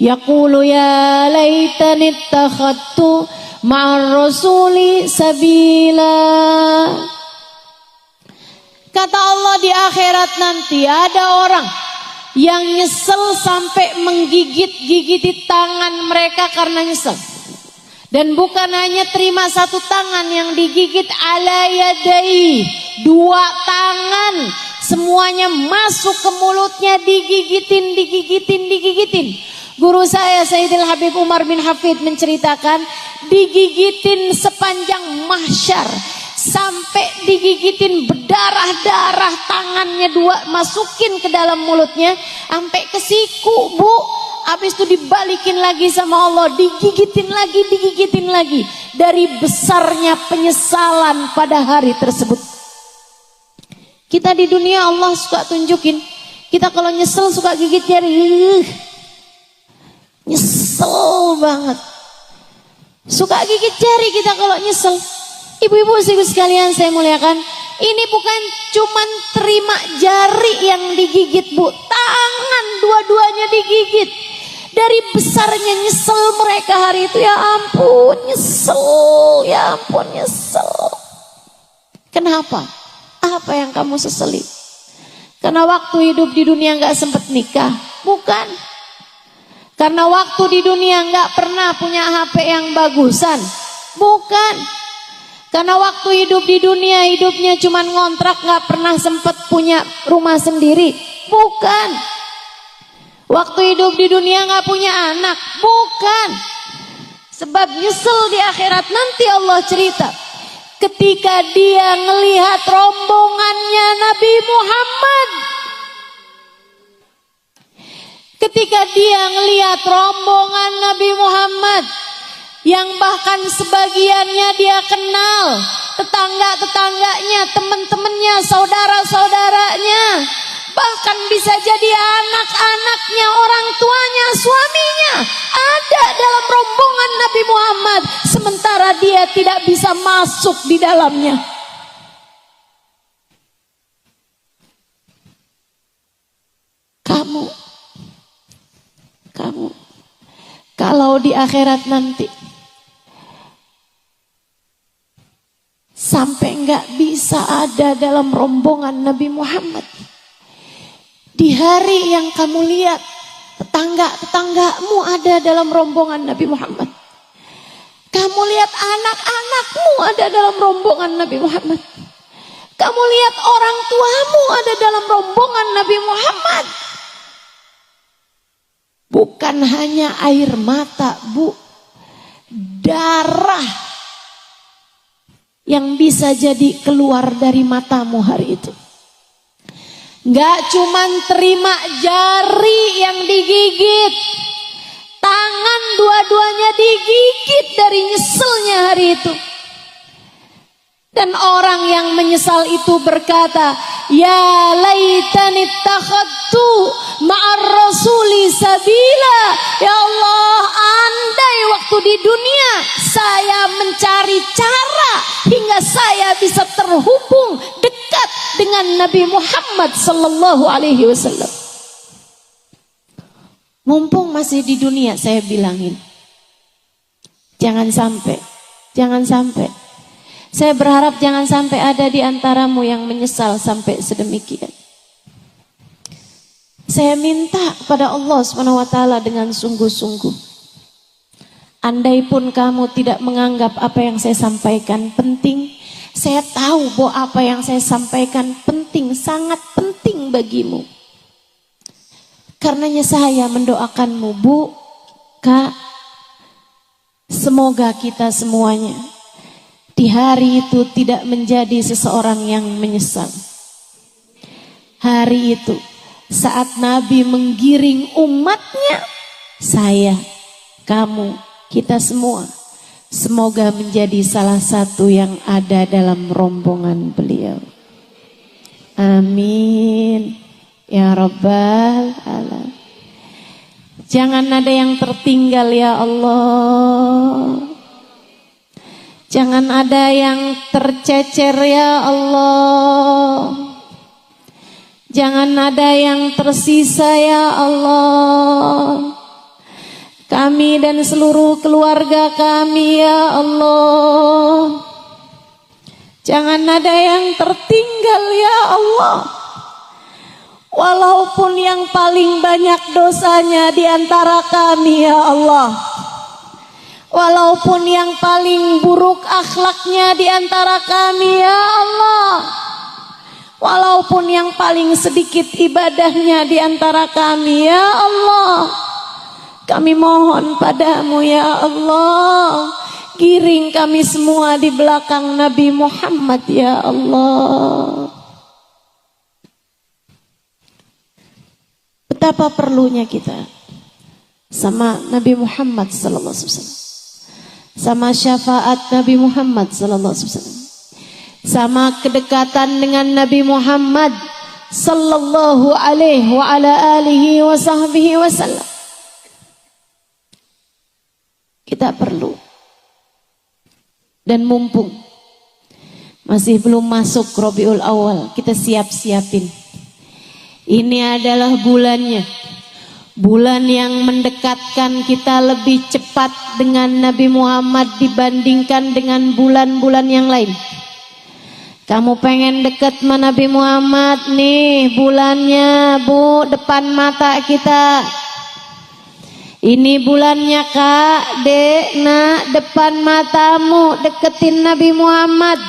yaqulu ya laitani ittakhadtu ma'ar rasuli sabila. Kata Allah, di akhirat nanti ada orang yang nyesel sampai menggigit-gigiti tangan mereka karena nyesel. Dan bukan hanya terima satu tangan yang digigit, ala yadai, dua tangan semuanya masuk ke mulutnya, digigitin. Guru saya Sayyidil Habib Umar bin Hafid menceritakan, digigitin sepanjang mahsyar, sampai digigitin berdarah-darah, tangannya dua masukin ke dalam mulutnya sampai ke siku, Bu. Habis itu dibalikin lagi sama Allah, digigitin lagi dari besarnya penyesalan pada hari tersebut. Kita di dunia Allah suka tunjukin, kita kalau nyesel suka gigit jari, nyesel banget, suka gigit jari kita kalau nyesel. Ibu-ibu sekalian saya muliakan, ini bukan cuman terima jari yang digigit, Bu, tangan dua-duanya digigit. Dari besarnya nyesel mereka hari itu, ya ampun nyesel. Kenapa? Apa yang kamu sesali? Karena waktu hidup di dunia nggak sempat nikah? Bukan. Karena waktu di dunia nggak pernah punya HP yang bagusan? Bukan. Karena waktu hidup di dunia hidupnya cuma ngontrak, nggak pernah sempat punya rumah sendiri? Bukan. Waktu hidup di dunia nggak punya anak? Bukan. Sebab nyesel di akhirat nanti Allah cerita, ketika dia ngelihat rombongannya Nabi Muhammad, ketika dia ngelihat rombongan Nabi Muhammad yang bahkan sebagiannya dia kenal, tetangga-tetangganya, teman-temannya, saudara-saudaranya, bahkan bisa jadi anak-anaknya, orang tuanya, suaminya ada dalam rombongan Nabi Muhammad, sementara dia tidak bisa masuk di dalamnya. Kamu kalau di akhirat nanti sampai nggak bisa ada dalam rombongan Nabi Muhammad, di hari yang kamu lihat tetanggamu ada dalam rombongan Nabi Muhammad, kamu lihat anak-anakmu ada dalam rombongan Nabi Muhammad, kamu lihat orang tuamu ada dalam rombongan Nabi Muhammad, bukan hanya air mata, Bu, darah yang bisa jadi keluar dari matamu hari itu. Gak cuman terima jari yang digigit, tangan dua-duanya digigit dari nyeselnya hari itu. Dan orang yang menyesal itu berkata, ya laitani ittakhadtu ma'ar rasuli sabila. Ya Allah, andai waktu di dunia saya mencari cara hingga saya bisa terhubung dekat dengan Nabi Muhammad sallallahu alaihi wasallam. Mumpung masih di dunia, saya bilangin, jangan sampai. Saya berharap jangan sampai ada di antaramu yang menyesal sampai sedemikian. Saya minta kepada Allah SWT dengan sungguh-sungguh, andai pun kamu tidak menganggap apa yang saya sampaikan penting, saya tahu bahwa apa yang saya sampaikan penting, sangat penting bagimu. Karenanya saya mendoakanmu, Bu, Kak, semoga kita semuanya di hari itu tidak menjadi seseorang yang menyesal. Hari itu saat Nabi menggiring umatnya, saya, kamu, kita semua semoga menjadi salah satu yang ada dalam rombongan beliau. Amin ya Rabbal Alamin. Jangan ada yang tertinggal ya Allah. Jangan ada yang tercecer ya Allah. Jangan ada yang tersisa ya Allah. Kami dan seluruh keluarga kami ya Allah. Jangan ada yang tertinggal ya Allah. Walaupun yang paling banyak dosanya di antara kami ya Allah. Walaupun yang paling buruk akhlaknya di antara kami ya Allah. Walaupun yang paling sedikit ibadahnya di antara kami ya Allah. Kami mohon padamu ya Allah, giring kami semua di belakang Nabi Muhammad ya Allah. Betapa perlunya kita sama Nabi Muhammad sallallahu alaihi wasallam, sama syafaat Nabi Muhammad sallallahu alaihi wasallam, sama kedekatan dengan Nabi Muhammad sallallahu alaihi wa ala alihi wa sahbihi wasallam. Kita perlu. Dan mumpung masih belum masuk Rabiul Awal, kita siap-siapin. Ini adalah bulannya. Bulan yang mendekatkan kita lebih cepat dengan Nabi Muhammad dibandingkan dengan bulan-bulan yang lain. Kamu pengen dekat sama Nabi Muhammad, nih bulannya, Bu, depan mata kita. Ini bulannya Kak, Dek, Nak, depan matamu, deketin Nabi Muhammad.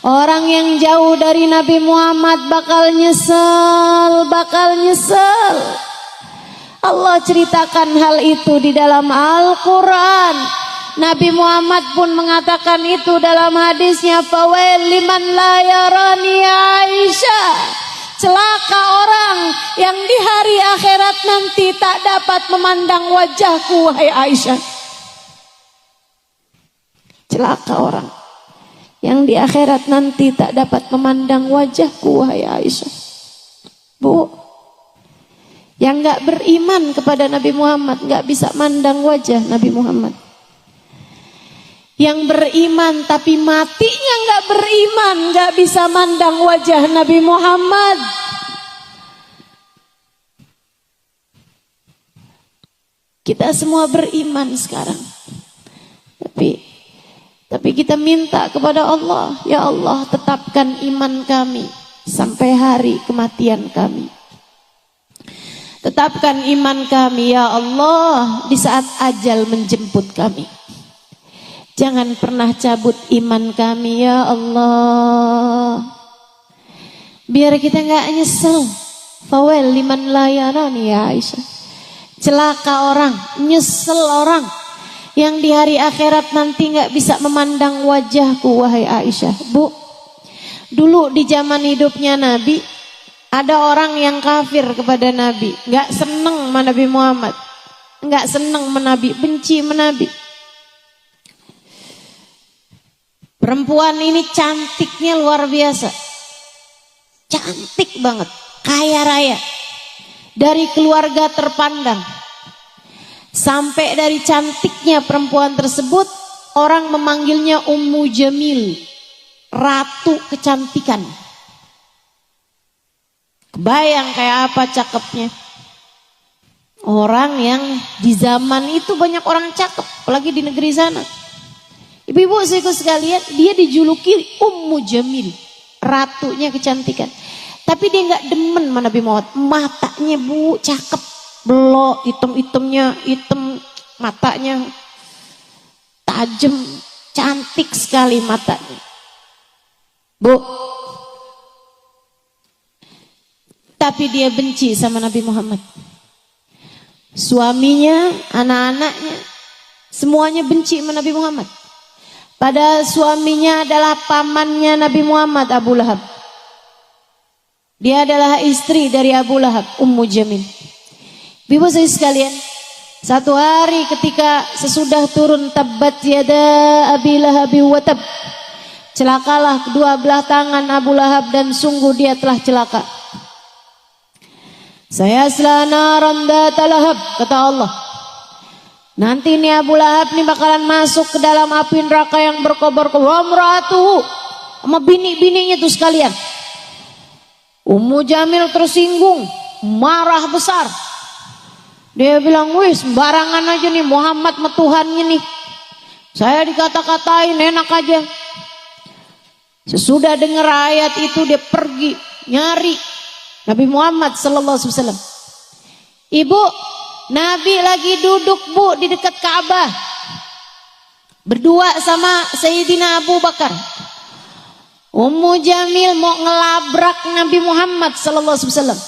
Orang yang jauh dari Nabi Muhammad bakal nyesel, bakal nyesel. Allah ceritakan hal itu di dalam Al-Quran. Nabi Muhammad pun mengatakan itu dalam hadisnya, fawail liman la yarani Aisyah. Celaka orang yang di hari akhirat nanti tak dapat memandang wajahku, wahai Aisyah. Celaka orang yang di akhirat nanti tak dapat memandang wajahku, wahai Aisyah. Bu, yang gak beriman kepada Nabi Muhammad gak bisa mandang wajah Nabi Muhammad. Yang beriman tapi matinya gak beriman gak bisa mandang wajah Nabi Muhammad. Kita semua beriman sekarang, tapi kita minta kepada Allah, ya Allah tetapkan iman kami sampai hari kematian kami. Tetapkan iman kami ya Allah di saat ajal menjemput kami. Jangan pernah cabut iman kami ya Allah. Biar kita gak nyesel. Fawel liman layarani ya Aisyah. Celaka orang, nyesel orang yang di hari akhirat nanti gak bisa memandang wajahku, wahai Aisyah. Bu, dulu di zaman hidupnya Nabi ada orang yang kafir kepada Nabi, gak seneng sama Nabi Muhammad, gak seneng sama Nabi, benci sama Nabi. Perempuan ini cantiknya luar biasa. Cantik banget, kaya raya. Dari keluarga terpandang. Sampai dari cantiknya perempuan tersebut, orang memanggilnya Ummu Jamil, ratu kecantikan. Kebayang kayak apa cakepnya. Orang yang di zaman itu banyak orang cakep, apalagi di negeri sana. Ibu-ibu saudaraku sekalian, dia dijuluki Ummu Jamil, ratunya kecantikan. Tapi dia nggak demen sama Nabi Muhammad. Matanya Bu cakep, belok, hitam-hitamnya, hitam, matanya tajam, cantik sekali matanya. Bu, tapi dia benci sama Nabi Muhammad. suaminya, anak-anaknya, semuanya benci sama Nabi Muhammad. Padahal suaminya adalah pamannya Nabi Muhammad, Abu Lahab. Dia adalah istri dari Abu Lahab, Ummu Jamil. Ibu saya sekalian, satu hari ketika sesudah turun tabbat yada Abi Lahab wa tab, celakalah kedua belah tangan Abu Lahab dan sungguh dia telah celaka. Saya selana randa talahab, kata Allah. Nanti ini Abu Lahab ini bakalan masuk ke dalam api neraka yang berkobar-kobar. Wamratuhu, sama bini-bininya tuh sekalian. Ummu Jamil tersinggung, marah besar. Dia bilang, wih sembarangan aja nih Muhammad sama Tuhannya nih. Saya dikata-katain enak aja. Sesudah dengar ayat itu dia pergi nyari Nabi Muhammad sallallahu alaihi wasallam. Ibu, Nabi lagi duduk bu di dekat Ka'bah berdua sama Sayyidina Abu Bakar. Ummu Jamil mau ngelabrak Nabi Muhammad sallallahu alaihi wasallam.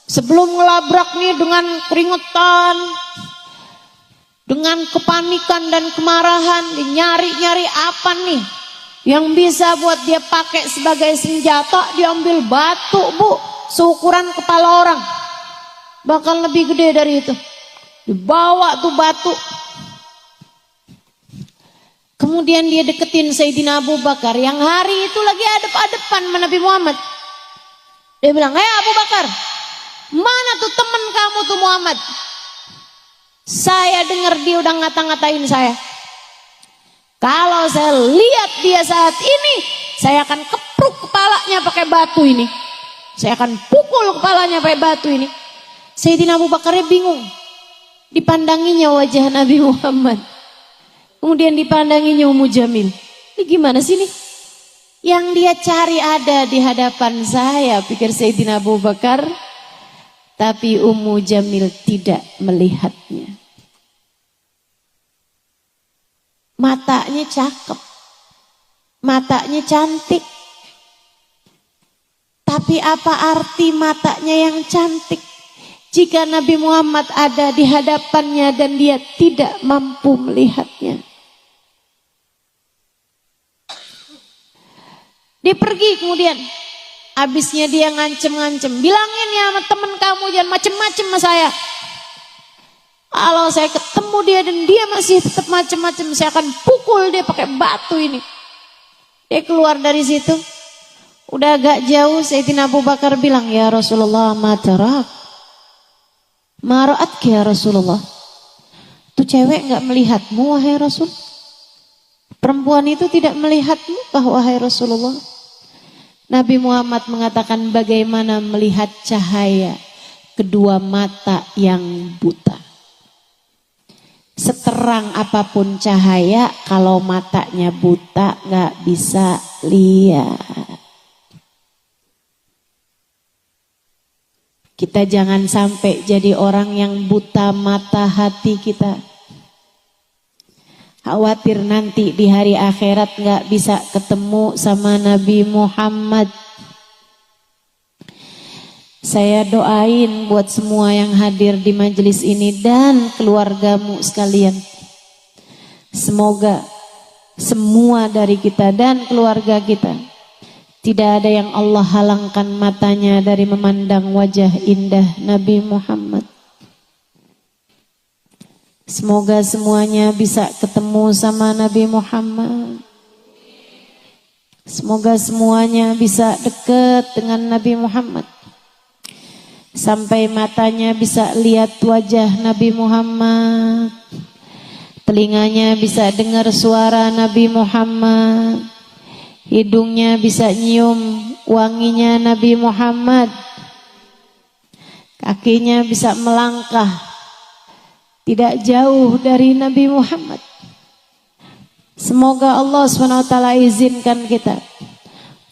Sebelum ngelabrak nih dengan keringetan, dengan kepanikan dan kemarahan, nyari-nyari apa nih yang bisa buat dia pakai sebagai senjata. Diambil batu bu, seukuran kepala orang, bakal lebih gede dari itu. Dibawa tuh batu. Kemudian dia deketin Sayyidina Abu Bakar yang hari itu lagi adep-adepan sama Nabi Muhammad. Dia bilang, hei Abu Bakar, mana tuh teman kamu tuh Muhammad? Saya dengar dia udah ngata-ngatain saya. Kalau saya lihat dia saat ini, saya akan kepruk kepalanya pakai batu ini. Saya akan pukul kepalanya pakai batu ini. Sayyidina Abu Bakarnya bingung. Dipandanginya wajah Nabi Muhammad. Kemudian dipandanginya Ummu Jamil. Ini gimana sih nih? Yang dia cari ada di hadapan saya, pikir Sayyidina Abu Bakar. Tapi Ummu Jamil tidak melihatnya. Matanya cakep. Matanya cantik. Tapi apa arti matanya yang cantik jika Nabi Muhammad ada di hadapannya dan dia tidak mampu melihatnya? Dia pergi kemudian. Habisnya dia ngancem-ngancem. Bilangin ya sama temen kamu jangan macem-macem sama saya. Kalau saya ketemu dia dan dia masih tetap macem-macem, saya akan pukul dia pakai batu ini. Dia keluar dari situ. Udah agak jauh, Sayyidina Abu Bakar bilang, ya Rasulullah, matarak. Maraat ya Rasulullah. Tuh cewek gak melihatmu wahai Rasul. Perempuan itu tidak melihatmu wahai Rasulullah. Nabi Muhammad mengatakan bagaimana melihat cahaya kedua mata yang buta. Seterang apapun cahaya, kalau matanya buta gak bisa lihat. Kita jangan sampai jadi orang yang buta mata hati kita. Khawatir nanti di hari akhirat gak bisa ketemu sama Nabi Muhammad. Saya doain buat semua yang hadir di majelis ini dan keluargamu sekalian. Semoga semua dari kita dan keluarga kita, tidak ada yang Allah halangkan matanya dari memandang wajah indah Nabi Muhammad. Semoga semuanya bisa ketemu sama Nabi Muhammad. Semoga semuanya bisa dekat dengan Nabi Muhammad. Sampai matanya bisa lihat wajah Nabi Muhammad. Telinganya bisa dengar suara Nabi Muhammad. Hidungnya bisa nyium wanginya Nabi Muhammad. Kakinya bisa melangkah tidak jauh dari Nabi Muhammad. Semoga Allah SWT izinkan kita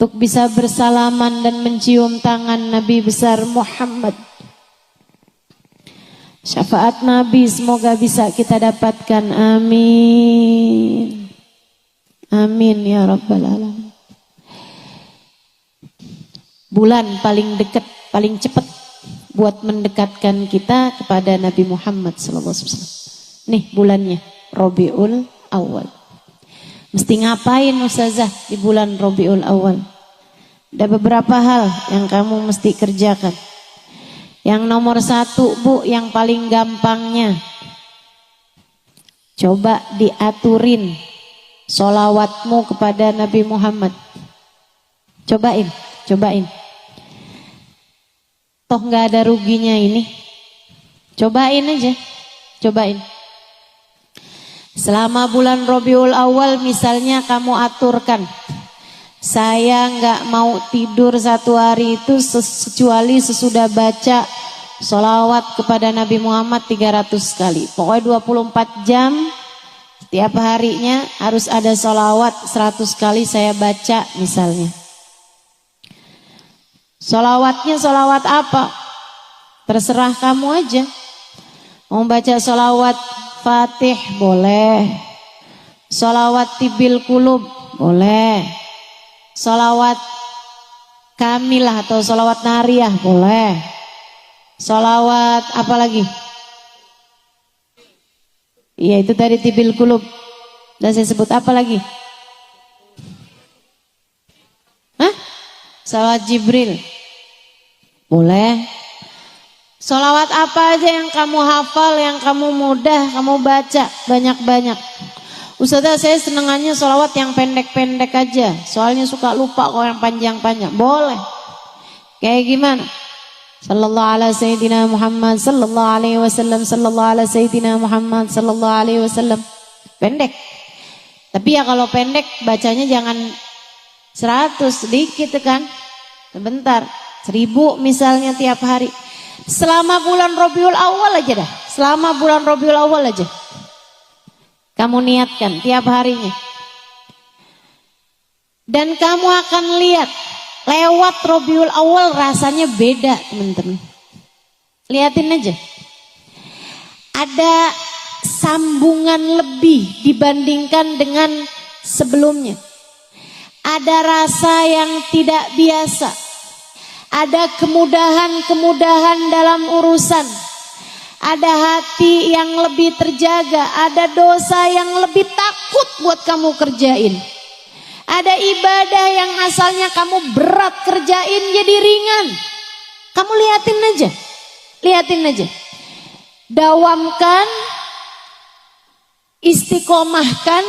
untuk bisa bersalaman dan mencium tangan Nabi besar Muhammad. Syafaat Nabi semoga bisa kita dapatkan. Amin. Amin ya Rabbal Alamin. Bulan paling dekat, paling cepat buat mendekatkan kita kepada Nabi Muhammad SAW. Nih bulannya Rabiul Awal. Mesti ngapain Ustazah di bulan Rabiul Awal? Ada beberapa hal yang kamu mesti kerjakan. Yang nomor 1 Bu, yang paling gampangnya, coba diaturin sholawatmu kepada Nabi Muhammad. Cobain. Toh gak ada ruginya ini. Cobain aja. Selama bulan Rabiul Awal misalnya kamu aturkan, saya nggak mau tidur 1 hari itu kecuali sesudah baca sholawat kepada Nabi Muhammad 300 kali. Pokoknya 24 jam setiap harinya harus ada sholawat 100 kali saya baca misalnya. Sholawatnya sholawat apa? Terserah kamu aja. Mau baca sholawat Fatih boleh, sholawat Tibil Kulub boleh, sholawat Kamilah atau sholawat Nariyah boleh, sholawat apa lagi? Iya itu tadi Tibil Kulub. Dan saya sebut apa lagi? Hah? Sholawat Jibril boleh. Sholawat apa aja yang kamu hafal, yang kamu mudah, kamu baca banyak-banyak. Ustazah saya senengannya sholawat yang pendek-pendek aja, soalnya suka lupa kalau yang panjang-panjang. Boleh. Kayak gimana? Sallallahu ala Sayyidina Muhammad sallallahu alaihi wasallam, sallallahu ala Sayyidina Muhammad sallallahu alaihi wasallam. Pendek. Tapi ya kalau pendek bacanya jangan 100, sedikit kan. Sebentar, 1000 misalnya tiap hari. Selama bulan Rabiul Awal aja dah. Selama bulan Rabiul Awal aja. Kamu niatkan tiap harinya. Dan kamu akan lihat lewat Rabiul Awal rasanya beda, teman-teman. Lihatin aja. Ada sambungan lebih dibandingkan dengan sebelumnya. Ada rasa yang tidak biasa. Ada kemudahan-kemudahan dalam urusan. Ada hati yang lebih terjaga. Ada dosa yang lebih takut buat kamu kerjain. Ada ibadah yang asalnya kamu berat kerjain jadi ringan. Kamu liatin aja. Dawamkan, istiqomahkan,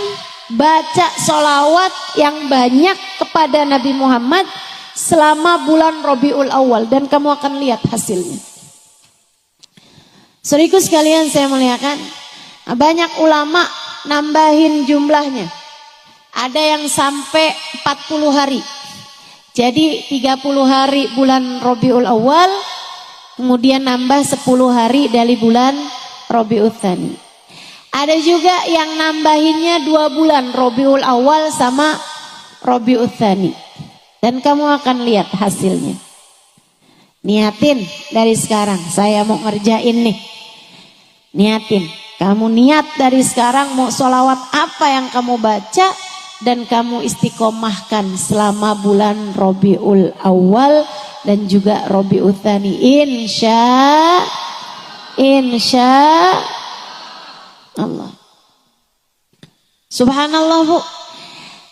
baca sholawat yang banyak kepada Nabi Muhammad selama bulan Rabiul Awal dan kamu akan lihat hasilnya. Saudaraku sekalian saya muliakan, banyak ulama nambahin jumlahnya. Ada yang sampai 40 hari. Jadi 30 hari bulan Rabiul Awal, kemudian nambah 10 hari dari bulan Rabiul Tsani. Ada juga yang nambahinnya 2 bulan, Rabiul Awal sama Rabiul Tsani. Dan kamu akan lihat hasilnya. Niatin dari sekarang, saya mau ngerjain nih. Niatin, kamu niat dari sekarang mau sholawat apa yang kamu baca. Dan kamu istiqomahkan selama bulan Rabiul Awal dan juga Rabiul Tsani. Insya Allah. Subhanallah Bu,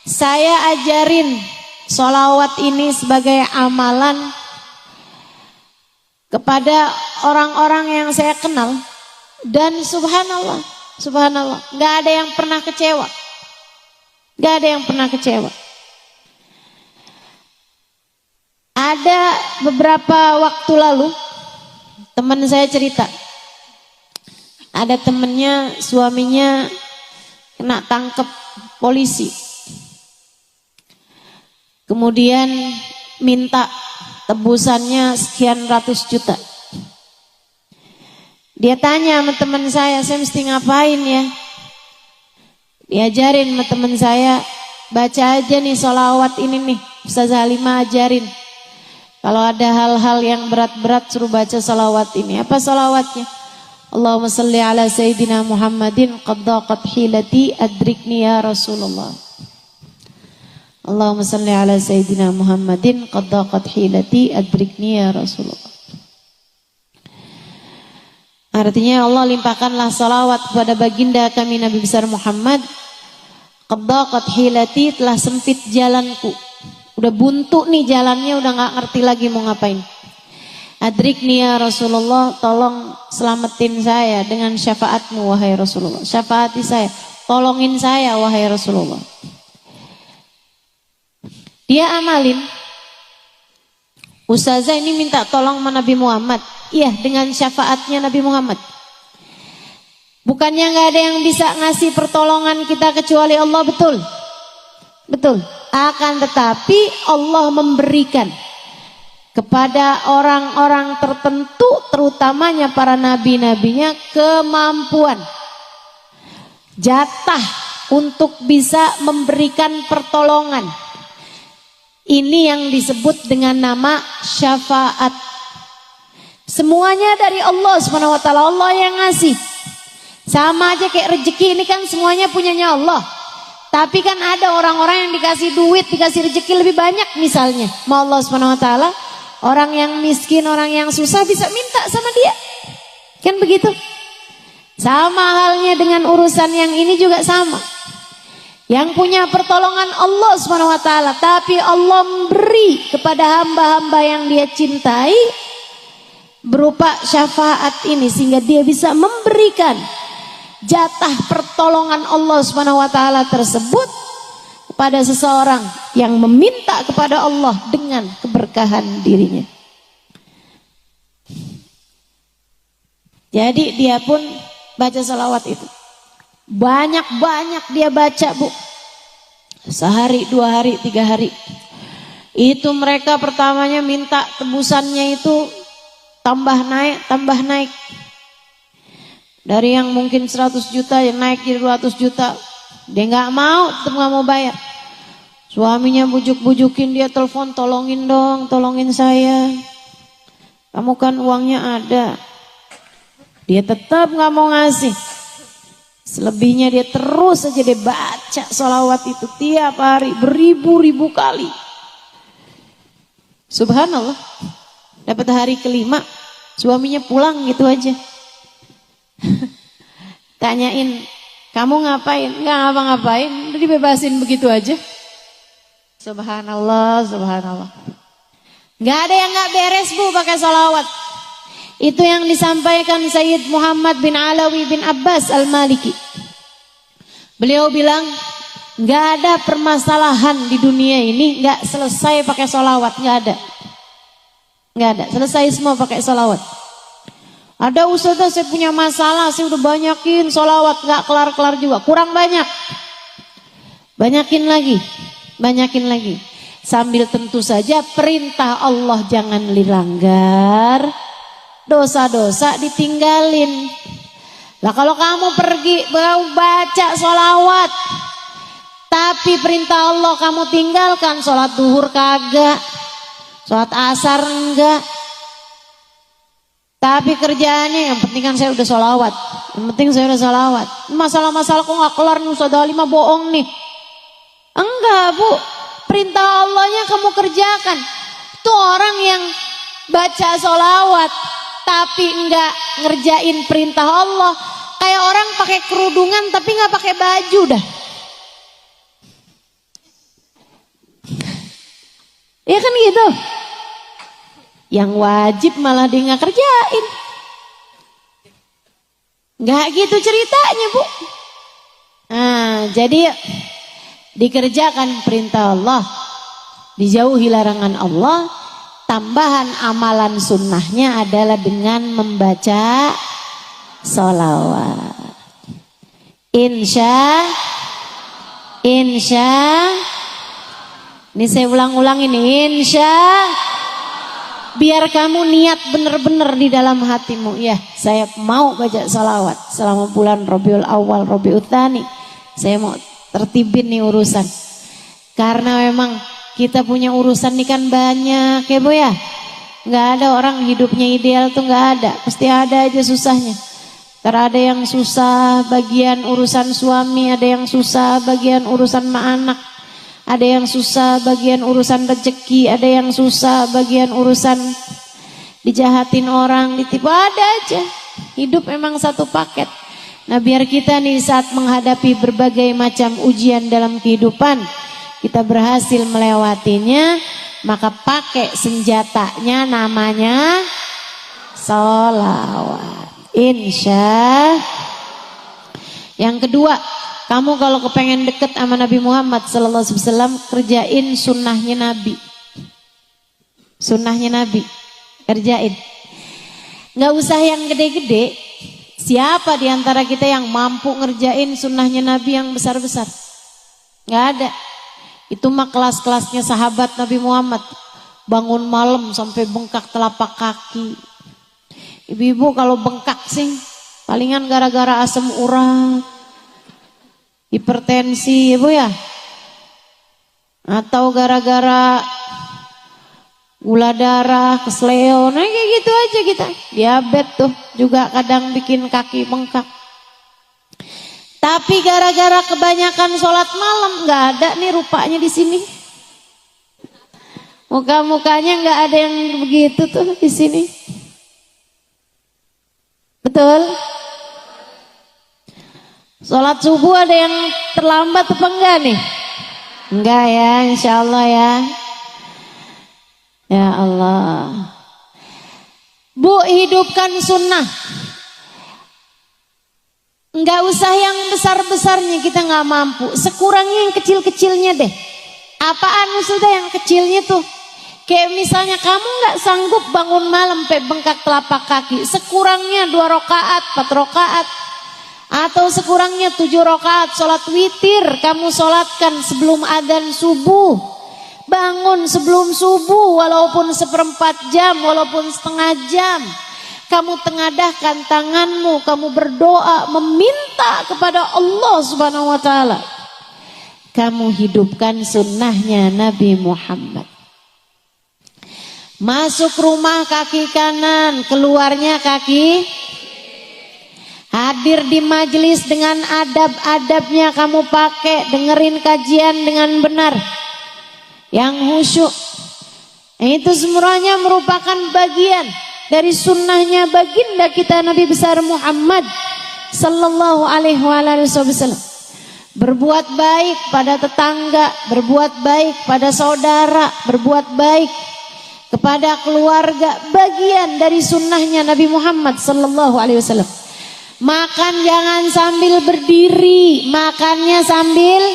saya ajarin sholawat ini sebagai amalan kepada orang-orang yang saya kenal. Dan subhanallah, gak ada yang pernah kecewa. Ada beberapa waktu lalu teman saya cerita, ada temennya suaminya kena tangkep polisi. Kemudian minta tebusannya sekian ratus juta. Dia tanya sama teman saya mesti ngapain ya? Diajarin sama teman saya, baca aja nih sholawat ini nih. Ustazah Halimah ajarin. Kalau ada hal-hal yang berat-berat suruh baca sholawat ini. Apa sholawatnya? Allahumma salli ala Sayyidina Muhammadin qad daqat hilati adrikni ya Rasulullah. Allahumma salli ala Sayyidina Muhammadin qad daqat hilati adrikni ya Rasulullah. Artinya Allah limpahkanlah salawat kepada baginda kami Nabi besar Muhammad. Qad daqat hilati, telah sempit jalanku. Udah buntu nih jalannya, udah gak ngerti lagi mau ngapain. Adrikni ya Rasulullah, tolong selamatin saya dengan syafaatmu wahai Rasulullah. Syafaati saya, tolongin saya wahai Rasulullah. Dia amalin. Ustazah ini minta tolong sama Nabi Muhammad. Iya, dengan syafaatnya Nabi Muhammad. Bukannya gak ada yang bisa ngasih pertolongan kita kecuali Allah, betul? Betul. Akan tetapi Allah memberikan kepada orang-orang tertentu, terutamanya para nabi-nabinya, kemampuan, jatah untuk bisa memberikan pertolongan. Ini yang disebut dengan nama syafaat. Semuanya dari Allah SWT, Allah yang ngasih. Sama aja kayak rezeki, ini kan semuanya punyanya Allah. Tapi kan ada orang-orang yang dikasih duit, dikasih rezeki lebih banyak misalnya. Ma Allah SWT, orang yang miskin, orang yang susah bisa minta sama dia. Kan begitu. Sama halnya dengan urusan yang ini juga sama. Yang punya pertolongan Allah SWT, tapi Allah memberi kepada hamba-hamba yang dia cintai berupa syafaat ini, sehingga dia bisa memberikan jatah pertolongan Allah SWT tersebut kepada seseorang yang meminta kepada Allah dengan keberkahan dirinya. Jadi dia pun baca salawat itu. Banyak-banyak dia baca, Bu. Sehari, 2 hari, 3 hari. Itu mereka pertamanya minta tebusannya itu tambah naik. Dari yang mungkin 100 juta yang naik jadi 200 juta. Dia nggak mau, tetap nggak mau bayar. Suaminya bujuk-bujukin dia, telepon, tolongin dong, tolongin saya. Kamu kan uangnya ada. Dia tetap nggak mau ngasih. Selebihnya dia terus saja dia baca sholawat itu tiap hari beribu-ribu kali. Subhanallah. Dapat hari kelima, suaminya pulang gitu aja. Tanyain, kamu ngapain? Nggak ngapa-ngapain, udah dibebasin begitu aja. Subhanallah, subhanallah. Nggak ada yang nggak beres, Bu, pakai sholawat. Itu yang disampaikan Sayyid Muhammad bin Alawi bin Abbas Al-Maliki. Beliau bilang, nggak ada permasalahan di dunia ini nggak selesai pakai sholawat, nggak ada. Nggak ada, selesai semua pakai sholawat. Ada ustazah, saya punya masalah, saya udah banyakin sholawat, nggak kelar-kelar juga, kurang banyak. Banyakin lagi. Sambil tentu saja perintah Allah jangan dilanggar, dosa-dosa ditinggalin. Lah kalau kamu pergi baca sholawat, tapi perintah Allah kamu tinggalkan, sholat duhur kagak, sholat asar enggak, tapi kerjaannya yang penting kan saya udah sholawat, yang penting saya udah sholawat. Masalah-masalah kok nggak kelar nih, Ustaz Halimah bohong nih. Enggak, Bu, perintah Allahnya kamu kerjakan. Tuh orang yang baca sholawat tapi enggak ngerjain perintah Allah, kayak orang pakai kerudungan tapi enggak pakai baju dah. Ya kan gitu. Yang wajib malah dia enggak kerjain. Enggak gitu ceritanya, Bu. Nah, jadi dikerjakan perintah Allah, dijauhi larangan Allah. Tambahan amalan sunnahnya adalah dengan membaca sholawat. Insya. Ini saya ulang-ulang ini. Insya. Biar kamu niat benar-benar di dalam hatimu. Ya, saya mau baca sholawat selama bulan Rabiul Awal, Rabiul Tsani. Saya mau tertibin nih urusan. Karena memang kita punya urusan nih kan banyak ya, Bu ya. Nggak ada orang hidupnya ideal tuh, nggak ada. Pasti ada aja susahnya. Ada yang susah bagian urusan suami, ada yang susah bagian urusan anak, ada yang susah bagian urusan rezeki, ada yang susah bagian urusan dijahatin orang, ditipu, ada aja. Hidup memang satu paket. Nah, biar kita nih saat menghadapi berbagai macam ujian dalam kehidupan, kita berhasil melewatinya, maka pakai senjatanya namanya sholawat. Insya. Yang kedua, kamu kalau kepengen deket sama Nabi Muhammad sallallahu alaihi wasallam, kerjain sunnahnya Nabi. Sunnahnya Nabi, kerjain. Nggak usah yang gede-gede. Siapa di antara kita yang mampu ngerjain sunnahnya Nabi yang besar-besar? Nggak ada. Itu mah kelas-kelasnya sahabat Nabi Muhammad. Bangun malam sampai bengkak telapak kaki. Ibu-ibu kalau bengkak sih, palingan gara-gara asam urat, hipertensi, ibu ya, atau gara-gara gula darah, kesleo, nah kayak gitu aja kita. Diabetes tuh juga kadang bikin kaki bengkak. Tapi gara-gara kebanyakan sholat malam, nggak ada nih rupanya di sini. Muka-mukanya nggak ada yang begitu tuh di sini. Betul? Sholat subuh ada yang terlambat apa enggak nih? Enggak ya, insya Allah ya. Ya Allah. Bu, hidupkan sunnah. Enggak usah yang besar-besarnya, kita enggak mampu. Sekurangnya yang kecil-kecilnya deh. Apaan sudah yang kecilnya tuh? Kayak misalnya kamu enggak sanggup bangun malam sampai bengkak telapak kaki. Sekurangnya 2 rakaat, 4 rakaat. Atau sekurangnya 7 rakaat sholat witir. Kamu sholatkan sebelum adzan subuh. Bangun sebelum subuh walaupun 1/4 jam, walaupun setengah jam. Kamu tengadahkan tanganmu, kamu berdoa meminta kepada Allah Subhanahu wa taala. Kamu hidupkan sunnahnya Nabi Muhammad. Masuk rumah kaki kanan, keluarnya kaki. Hadir di majelis dengan adab-adabnya kamu pakai, dengerin kajian dengan benar. Yang khusyuk. Itu semuanya merupakan bagian dari sunnahnya baginda kita Nabi besar Muhammad sallallahu alaihi wasallam. Berbuat baik pada tetangga, berbuat baik pada saudara, berbuat baik kepada keluarga, bagian dari sunnahnya Nabi Muhammad sallallahu alaihi wasallam. Makan jangan sambil berdiri, makannya sambil.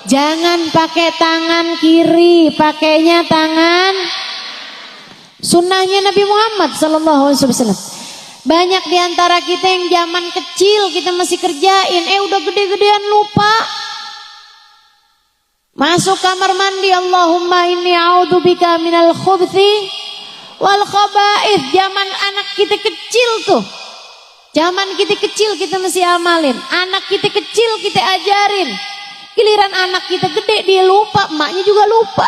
Jangan pakai tangan kiri, pakainya tangan. Sunnahnya Nabi Muhammad sallallahu alaihi wasallam. Banyak diantara kita yang zaman kecil kita masih kerjain, udah gede-gedean lupa. Masuk kamar mandi, Allahumma inni a'udzubika minal khubuthi wal khaba'ith. Zaman anak kita kecil tuh. Zaman kita kecil kita mesti amalin. Anak kita kecil kita ajarin. Giliran anak kita gede dia lupa, emaknya juga lupa.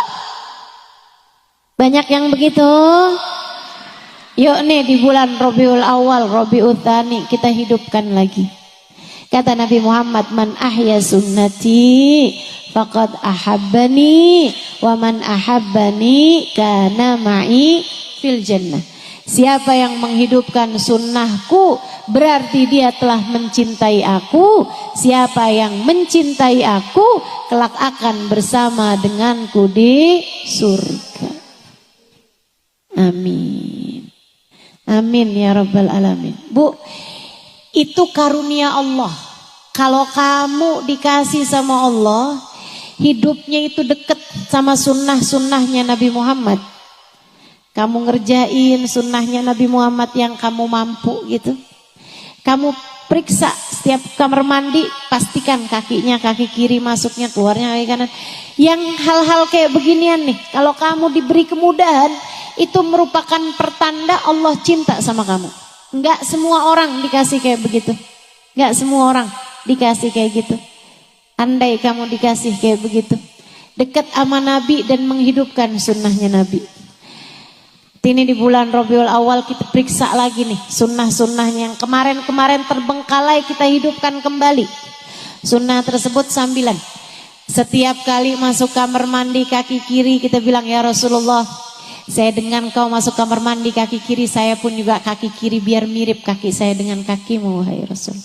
Banyak yang begitu. Yuk nih di bulan Rabiul Awal, Rabiul Tsani kita hidupkan lagi. Kata Nabi Muhammad, man ahya sunnati faqad ahabbani wa man ahabbani kana ma'i fil jannah. Siapa yang menghidupkan sunnahku berarti dia telah mencintai aku. Siapa yang mencintai aku kelak akan bersama denganku di surga. Amin. Amin ya rabbal alamin. Bu, itu karunia Allah. Kalau kamu dikasih sama Allah, hidupnya itu dekat sama sunnah-sunnahnya Nabi Muhammad. Kamu ngerjain sunnahnya Nabi Muhammad yang kamu mampu gitu. Kamu periksa setiap kamar mandi, pastikan kakinya kaki kiri masuknya, keluarnya kaki kanan. Yang hal-hal kayak beginian nih, kalau kamu diberi kemudahan, itu merupakan pertanda Allah cinta sama kamu. Enggak semua orang dikasih kayak begitu. Enggak semua orang dikasih kayak gitu. Andai kamu dikasih kayak begitu, dekat sama Nabi dan menghidupkan sunnahnya Nabi. Ini di bulan Rabiul Awal kita periksa lagi nih sunnah-sunnahnya yang kemarin-kemarin terbengkalai kita hidupkan kembali. Sunnah tersebut sambilan. Setiap kali masuk kamar mandi kaki kiri kita bilang, ya Rasulullah, Saya dengan kau masuk kamar mandi kaki kiri, saya pun juga kaki kiri biar mirip kaki saya dengan kakimu, wahai Rasul.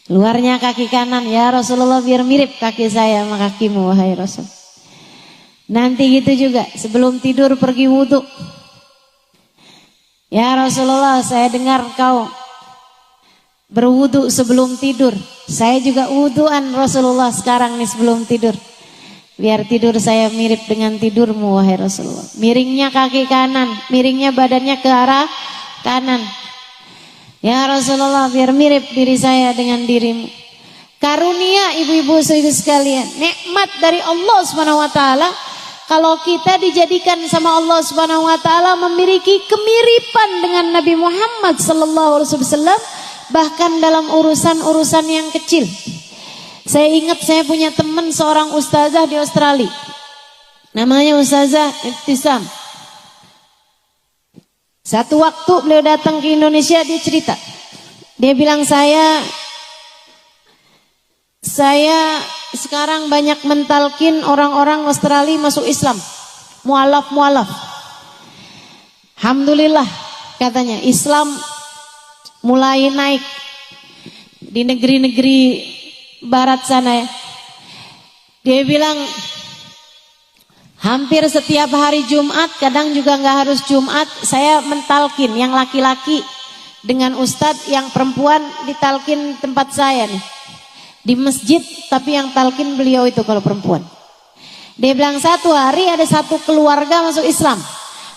Luarnya kaki kanan, ya Rasulullah, biar mirip kaki saya sama kakimu, wahai Rasul. Nanti gitu juga sebelum tidur pergi wudhu. Ya Rasulullah, saya dengar kau berwudhu sebelum tidur. Saya juga wudhuan Rasulullah sekarang nih sebelum tidur. Biar tidur saya mirip dengan tidurmu, wahai Rasulullah. Miringnya kaki kanan, miringnya badannya ke arah kanan. Ya Rasulullah, biar mirip diri saya dengan dirimu. Karunia ibu-ibu saudara sekalian, nikmat dari Allah Subhanahu wa taala. Kalau kita dijadikan sama Allah Subhanahu wa taala memiliki kemiripan dengan Nabi Muhammad sallallahu alaihi wasallam, bahkan dalam urusan-urusan yang kecil. Saya ingat saya punya teman seorang ustazah di Australia. Namanya Ustazah Ibtisam. Satu waktu beliau datang ke Indonesia, dia cerita. Dia bilang, saya sekarang banyak mentalkin orang-orang Australia masuk Islam. Mualaf. Alhamdulillah katanya, Islam mulai naik di negeri-negeri barat sana ya. Dia bilang hampir setiap hari Jumat, kadang juga nggak harus Jumat, saya mentalkin yang laki-laki dengan ustadz, yang perempuan ditalkin tempat saya nih di masjid, tapi yang talkin beliau itu kalau perempuan. Dia bilang satu hari ada satu keluarga masuk Islam,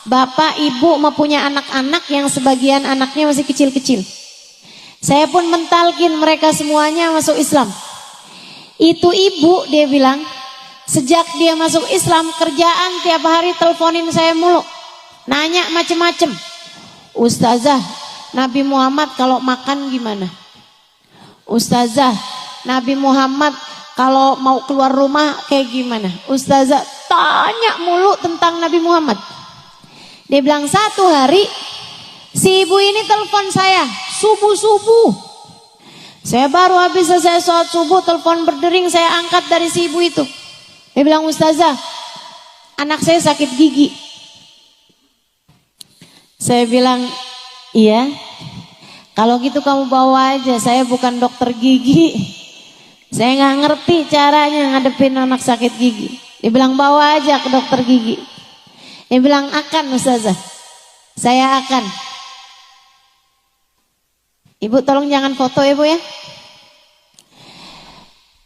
bapak ibu mempunyai anak-anak yang sebagian anaknya masih kecil-kecil. Saya pun mentalkin mereka semuanya masuk Islam. Itu ibu, dia bilang, sejak dia masuk Islam, kerjaan tiap hari teleponin saya mulu, nanya macem-macem. Ustazah, Nabi Muhammad kalau makan gimana? Ustazah, Nabi Muhammad kalau mau keluar rumah kayak gimana? Ustazah, tanya mulu tentang Nabi Muhammad. Dia bilang satu hari si ibu ini telepon saya subuh-subuh. Saya baru habis selesai sholat subuh, telepon berdering, saya angkat dari si ibu itu. Dia bilang, Ustazah, anak saya sakit gigi. Saya bilang, iya. Kalau gitu kamu bawa aja, saya bukan dokter gigi. Saya nggak ngerti caranya ngadepin anak sakit gigi. Dia bilang, bawa aja ke dokter gigi. Dia bilang, akan Ustazah, saya akan. Ibu tolong jangan foto ya Bu ya.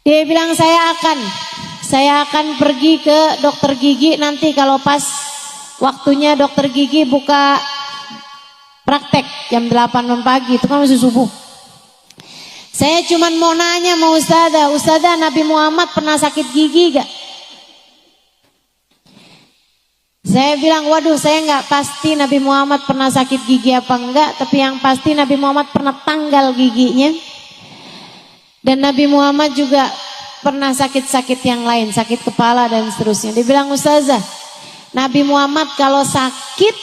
Dia bilang, saya akan pergi ke dokter gigi nanti kalau pas waktunya dokter gigi buka praktek jam 8 pagi, itu kan masih subuh. Saya cuman mau nanya sama Ustazah, Nabi Muhammad pernah sakit gigi gak? Saya bilang, waduh, saya nggak pasti Nabi Muhammad pernah sakit gigi apa enggak, tapi yang pasti Nabi Muhammad pernah tanggal giginya. Dan Nabi Muhammad juga pernah sakit-sakit yang lain, sakit kepala dan seterusnya. Dia bilang, Ustazah, Nabi Muhammad kalau sakit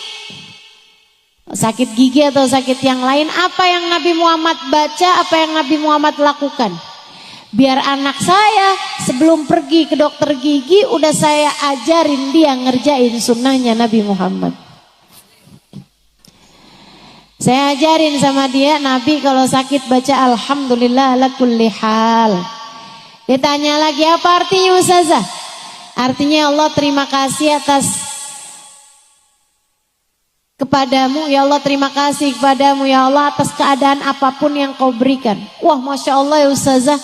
gigi atau sakit yang lain, apa yang Nabi Muhammad baca, apa yang Nabi Muhammad lakukan? Biar anak saya sebelum pergi ke dokter gigi udah saya ajarin dia ngerjain sunnahnya Nabi Muhammad. Saya ajarin sama dia, Nabi kalau sakit baca alhamdulillah ala kulli hal. Dia tanya lagi, apa artinya Ustazah? Artinya Allah terima kasih kepadamu, ya Allah terima kasih kepadamu ya Allah atas keadaan apapun yang kau berikan. Wah, Masya Allah ya Ustazah,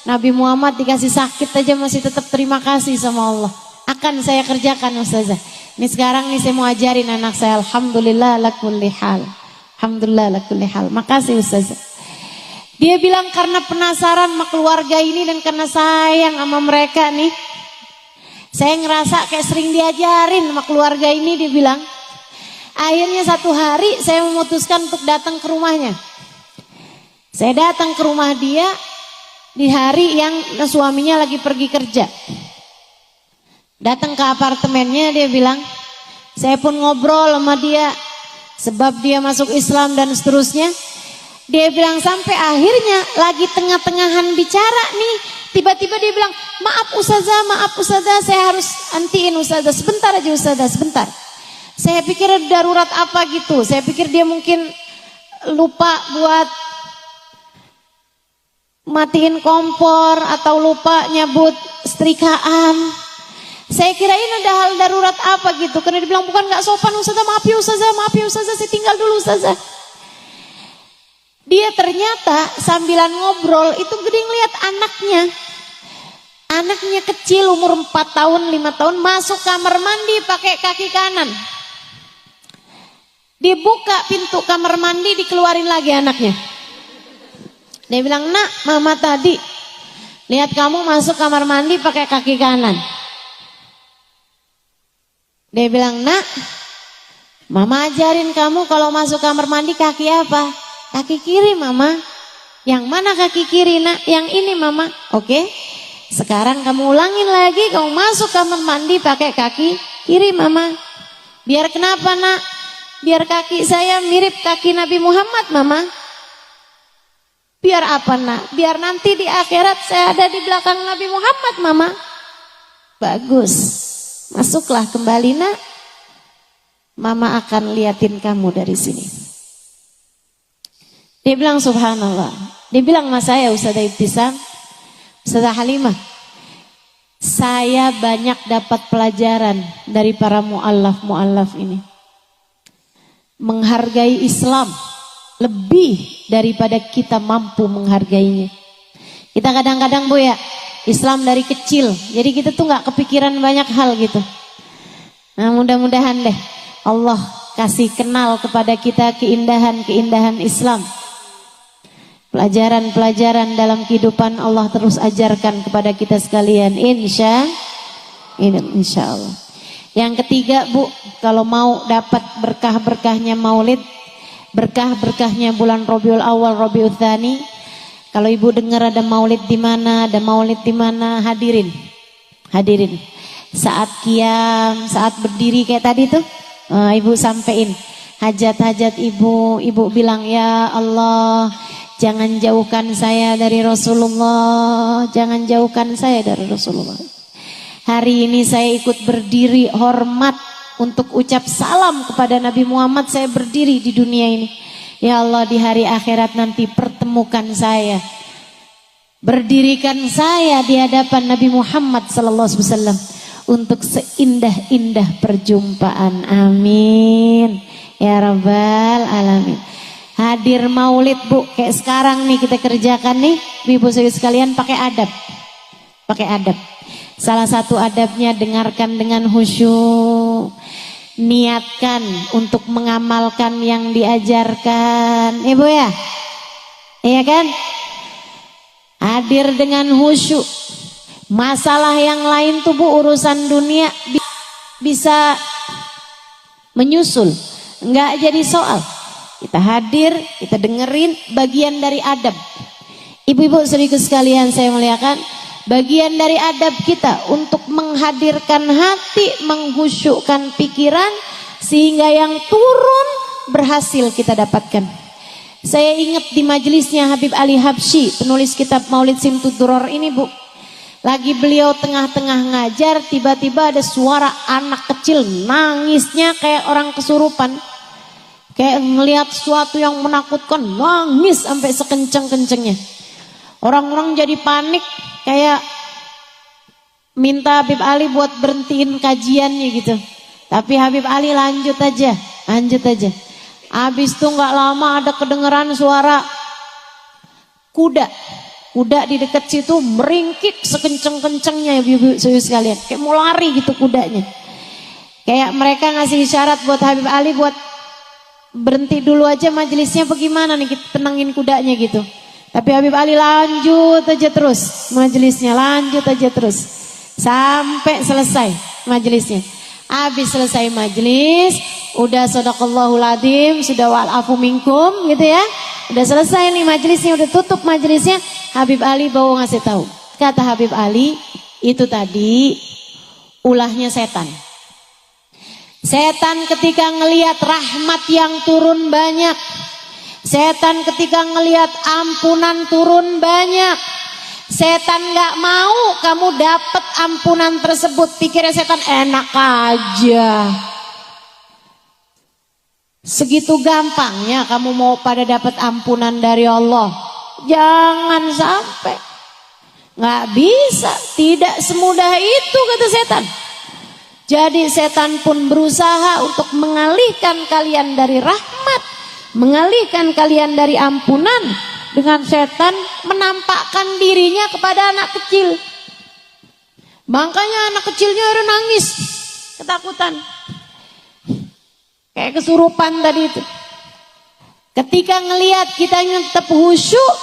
Nabi Muhammad dikasih sakit aja masih tetap terima kasih sama Allah. Akan saya kerjakan Ustazah. Ini sekarang nih saya mau ajarin anak saya alhamdulillah ala kulli hal. Alhamdulillah ala kulli hal. Makasih Ustazah. Dia bilang karena penasaran sama keluarga ini dan karena sayang sama mereka nih, saya ngerasa kayak sering diajarin sama keluarga ini. Dia bilang, akhirnya satu hari saya memutuskan untuk datang ke rumahnya. Saya datang ke rumah dia di hari yang suaminya lagi pergi kerja. Datang ke apartemennya, dia bilang, saya pun ngobrol sama dia sebab dia masuk Islam dan seterusnya. Dia bilang sampai akhirnya lagi tengah-tengahan bicara nih, Tiba-tiba dia bilang, maaf ustazah, saya harus antiin ustazah. Sebentar aja ustazah, sebentar. Saya pikir darurat apa gitu. Saya pikir dia mungkin lupa buat matiin kompor atau lupa nyabut setrikaan. Saya kirain ada hal darurat apa gitu. Karena dia bilang, bukan gak sopan ustazah, maaf ya ustazah, saya tinggal dulu ustazah. Dia ternyata sambilan ngobrol itu gede ngeliat anaknya. Anaknya kecil umur 4 tahun, 5 tahun masuk kamar mandi pakai kaki kanan. Dibuka pintu kamar mandi, dikeluarin lagi anaknya. Dia bilang, nak, mama tadi lihat kamu masuk kamar mandi pakai kaki kanan. Dia bilang, nak, mama ajarin kamu kalau masuk kamar mandi kaki apa? Kaki kiri mama. Yang mana kaki kiri nak? Yang ini mama. Oke, sekarang kamu ulangin lagi, kamu masuk kamar mandi pakai kaki kiri mama. Biar kenapa nak? Biar kaki saya mirip kaki Nabi Muhammad mama. Biar apa nak? Biar nanti di akhirat saya ada di belakang Nabi Muhammad mama. Bagus. Masuklah kembali nak. Mama akan liatin kamu dari sini. Dia bilang subhanallah. Dia bilang sama saya Ustazah Ibtisam, Ustazah Halimah, saya banyak dapat pelajaran dari para mu'allaf ini. Menghargai Islam lebih daripada kita mampu menghargainya. Kita kadang-kadang Bu ya, Islam dari kecil, jadi kita tuh gak kepikiran banyak hal gitu. Nah mudah-mudahan deh Allah kasih kenal kepada kita keindahan-keindahan Islam. Pelajaran-pelajaran dalam kehidupan Allah terus ajarkan kepada kita sekalian, insya Allah. Yang ketiga Bu, kalau mau dapat berkah-berkahnya maulid, berkah-berkahnya bulan Rabiul Awal, Rabiul Tsani, kalau ibu dengar ada maulid di mana, hadirin. Saat qiyam, saat berdiri kayak tadi tuh, ibu sampein hajat-hajat ibu bilang, ya Allah, jangan jauhkan saya dari Rasulullah, jangan jauhkan saya dari Rasulullah. Hari ini saya ikut berdiri hormat untuk ucap salam kepada Nabi Muhammad, saya berdiri di dunia ini. Ya Allah, di hari akhirat nanti pertemukan saya, berdirikan saya di hadapan Nabi Muhammad SAW untuk seindah-indah perjumpaan. Amin ya rabbal alamin. Hadir maulid Bu, kayak sekarang nih kita kerjakan nih, ibu saudari sekalian, pakai adab. Salah satu adabnya dengarkan dengan khusyuk. Niatkan untuk mengamalkan yang diajarkan, ibu ya, iya kan? Hadir dengan khusyuk. Masalah yang lain tuh Bu, urusan dunia bisa menyusul, nggak jadi soal. Kita hadir, kita dengerin, bagian dari adab. Ibu-ibu saudariku sekalian saya muliakan, bagian dari adab kita untuk menghadirkan hati, menghusyukkan pikiran, sehingga yang turun berhasil kita dapatkan. Saya ingat di majelisnya Habib Ali Habsyi, penulis kitab Maulid Simtud Duror ini Bu. Lagi beliau tengah-tengah ngajar, tiba-tiba ada suara anak kecil nangisnya kayak orang kesurupan. Kayak ngelihat sesuatu yang menakutkan, nangis sampai sekenceng-kencengnya. Orang-orang jadi panik, kayak minta Habib Ali buat berhentiin kajiannya gitu. Tapi Habib Ali lanjut aja. Habis itu nggak lama ada kedengeran suara kuda di dekat situ meringkik sekenceng-kencengnya, ibu-ibu sekalian. Kayak mau lari gitu kudanya. Kayak mereka ngasih isyarat buat Habib Ali buat berhenti dulu aja majelisnya, bagaimana nih kita tenangin kudanya gitu. Tapi Habib Ali lanjut aja terus majelisnya, sampai selesai majelisnya. Habis selesai majelis, udah shadaqallahul adzim, sudah wa'afu minkum gitu ya. Udah selesai nih majelisnya, udah tutup majelisnya. Habib Ali bawa ngasih tahu. Kata Habib Ali, itu tadi ulahnya setan. Setan ketika ngelihat rahmat yang turun banyak, setan ketika ngelihat ampunan turun banyak, Setan gak mau kamu dapat ampunan tersebut. Pikirnya setan enak aja. Segitu gampangnya kamu mau pada dapat ampunan dari Allah. Jangan sampai. Gak bisa, tidak semudah itu kata setan. Jadi setan pun berusaha untuk mengalihkan kalian dari rahmat, mengalihkan kalian dari ampunan, dengan setan menampakkan dirinya kepada anak kecil. Makanya anak kecilnya ada nangis, ketakutan. Kayak kesurupan tadi itu. Ketika ngelihat kitanya tetap khusyuk,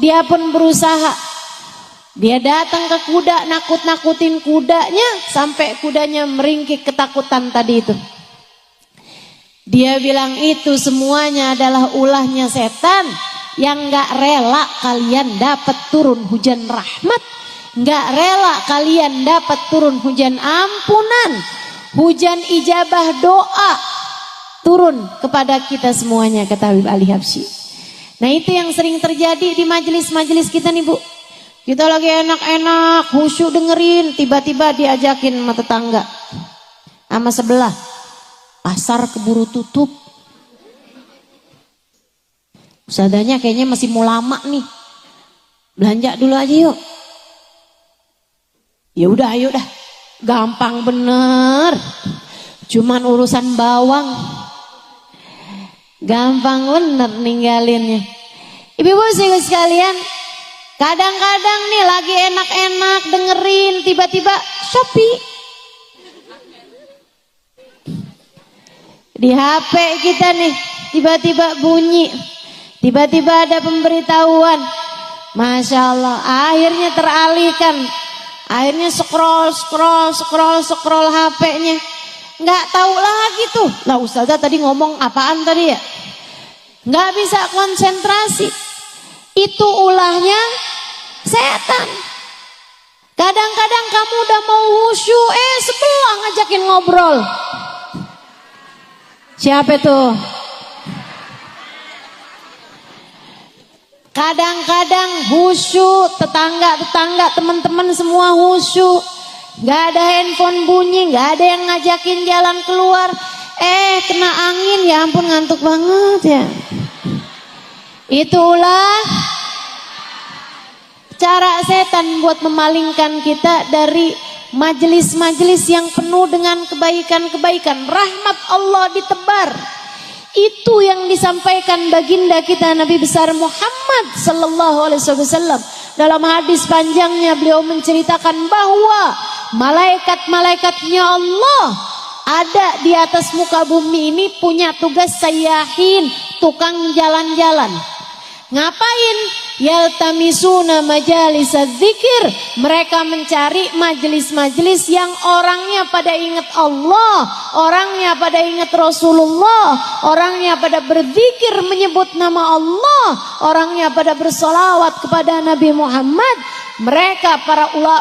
dia pun berusaha. Dia datang ke kuda, nakut-nakutin kudanya sampai kudanya meringkik ketakutan tadi itu. Dia bilang itu semuanya adalah ulahnya setan yang gak rela kalian dapat turun hujan rahmat, gak rela kalian dapat turun hujan ampunan, hujan ijabah doa turun kepada kita semuanya, kata Habib Ali Habsyi. Nah itu yang sering terjadi di majelis-majelis kita nih Bu. Kita lagi enak-enak, khusyuk dengerin, tiba-tiba diajakin sama tetangga, sama sebelah, pasar keburu tutup. Ustadzanya kayaknya masih mau lama nih, belanja dulu aja yuk. Ya udah, ayo dah, gampang bener, cuman urusan bawang, gampang bener ninggalinnya. Ibu-ibu sekalian, kadang-kadang nih lagi enak-enak dengerin, tiba-tiba Shopee di HP kita nih, tiba-tiba bunyi, tiba-tiba ada pemberitahuan. Masya Allah, akhirnya teralihkan, akhirnya scroll HP-nya, nggak tahu lagi tuh. Lah Ustazah tadi ngomong apaan tadi ya? Nggak bisa konsentrasi. Itu ulahnya setan. Kadang-kadang kamu udah mau khusyuk, sebelah ngajakin ngobrol. Siapa itu? Kadang-kadang khusyuk, tetangga-tetangga, teman-teman semua khusyuk. Gak ada handphone bunyi, gak ada yang ngajakin jalan keluar. Kena angin, ya ampun ngantuk banget ya. Itulah cara setan buat memalingkan kita dari majelis-majelis yang penuh dengan kebaikan-kebaikan. Rahmat Allah ditebar. Itu yang disampaikan baginda kita Nabi besar Muhammad sallallahu alaihi wasallam. Dalam hadis panjangnya beliau menceritakan bahwa malaikat-malaikatnya Allah ada di atas muka bumi ini punya tugas sayyahin, tukang jalan-jalan. Ngapain? Yaltamisuna majalis dzikir. Mereka mencari majelis-majelis yang orangnya pada ingat Allah, orangnya pada ingat Rasulullah, orangnya pada berzikir menyebut nama Allah, orangnya pada bersolawat kepada Nabi Muhammad. Mereka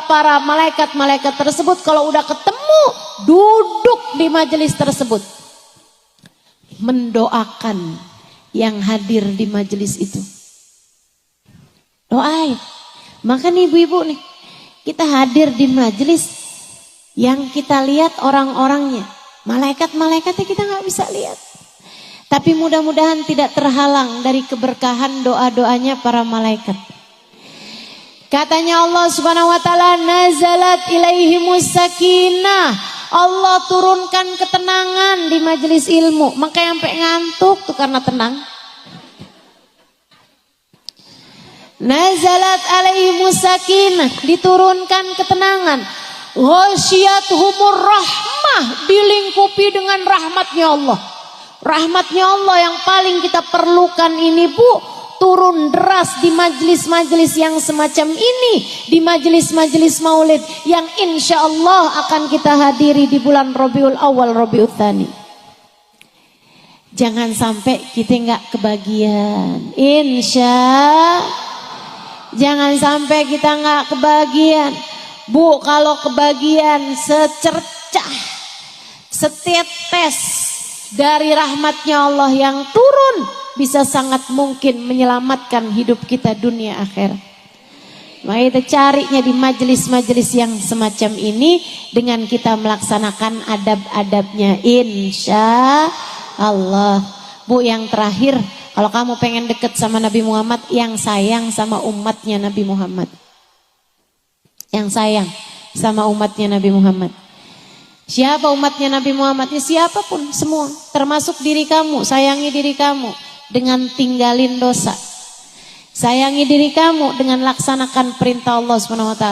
para malaikat-malaikat tersebut kalau udah ketemu duduk di majelis tersebut mendoakan yang hadir di majelis itu. Doain. Maka nih ibu-ibu nih, kita hadir di majelis yang kita lihat orang-orangnya. Malaikat-malaikatnya kita nggak bisa lihat. Tapi mudah-mudahan tidak terhalang dari keberkahan doa-doanya para malaikat. Katanya Allah Subhanahu wa taala, nazalat ilaihimus sakinah. Allah turunkan ketenangan di majelis ilmu. Makanya sampai ngantuk tuh karena tenang. Nazalat alaihimus sakinah, diturunkan ketenangan. Ghasyiyatuhumur rahmah, dilingkupi dengan rahmatnya Allah. Rahmatnya Allah yang paling kita perlukan ini Bu, turun deras di majelis-majelis yang semacam ini, di majelis-majelis maulid yang insya Allah akan kita hadiri di bulan Rabiul Awal, Rabiul Tsani. Jangan sampai kita nggak kebagian, jangan sampai kita nggak kebagian. Bu, kalau kebagian secercah, setetes dari rahmatnya Allah yang turun, bisa sangat mungkin menyelamatkan hidup kita dunia akhirat. Maka kita carinya di majelis-majelis yang semacam ini dengan kita melaksanakan adab-adabnya, insya Allah. Bu, yang terakhir, kalau kamu pengen deket sama Nabi Muhammad, yang sayang sama umatnya Nabi Muhammad, yang sayang sama umatnya Nabi Muhammad. Siapa umatnya Nabi Muhammad? Ya, siapapun, semua, termasuk diri kamu. Sayangi diri kamu dengan tinggalin dosa. Sayangi diri kamu dengan laksanakan perintah Allah SWT.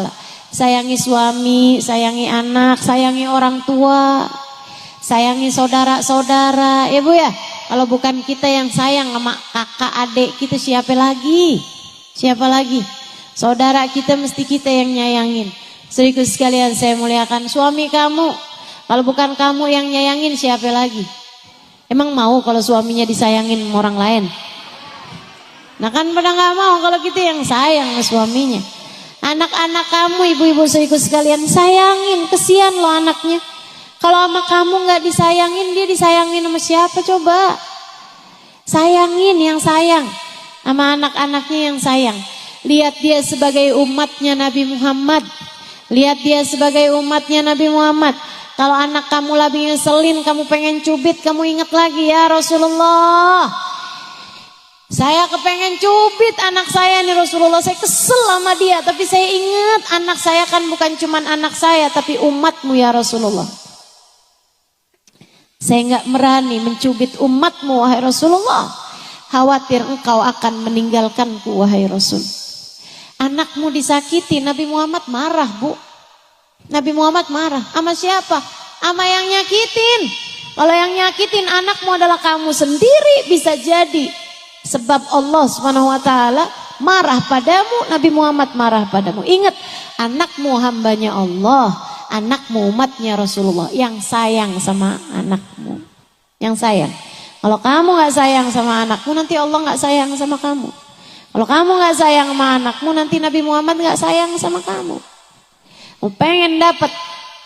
Sayangi suami, sayangi anak, sayangi orang tua, sayangi saudara-saudara. Ya Bu ya, kalau bukan kita yang sayang sama kakak adik kita, siapa lagi? Siapa lagi? Saudara kita mesti kita yang nyayangin. Saudaraku sekalian saya muliakan, suami kamu, kalau bukan kamu yang nyayangin, siapa lagi? Emang mau kalau suaminya disayangin sama orang lain? Nah kan pada gak mau kalau kita yang sayang sama suaminya. Anak-anak kamu, ibu-ibu saudaraku sekalian, sayangin, kesian loh anaknya. Kalau sama kamu gak disayangin, dia disayangin sama siapa coba? Sayangin yang sayang, sama anak-anaknya yang sayang. Lihat dia sebagai umatnya Nabi Muhammad. Lihat dia sebagai umatnya Nabi Muhammad. Kalau anak kamu lagi ngeselin, kamu pengen cubit, kamu ingat lagi, ya Rasulullah, saya kepengen cubit anak saya nih Rasulullah, saya kesel sama dia, tapi saya ingat anak saya kan bukan cuman anak saya, tapi umatmu ya Rasulullah. Saya enggak berani mencubit umatmu wahai Rasulullah. Khawatir engkau akan meninggalkanku wahai Rasul. Anakmu disakiti, Nabi Muhammad marah Bu. Nabi Muhammad marah. Sama siapa? Sama yang nyakitin. Kalau yang nyakitin anakmu adalah kamu sendiri, bisa jadi sebab Allah SWT marah padamu, Nabi Muhammad marah padamu. Ingat, anakmu hambanya Allah, anakmu umatnya Rasulullah, yang sayang sama anakmu, yang sayang. Kalau kamu gak sayang sama anakmu, nanti Allah gak sayang sama kamu. Kalau kamu gak sayang sama anakmu, nanti Nabi Muhammad gak sayang sama kamu. Kamu pengen dapat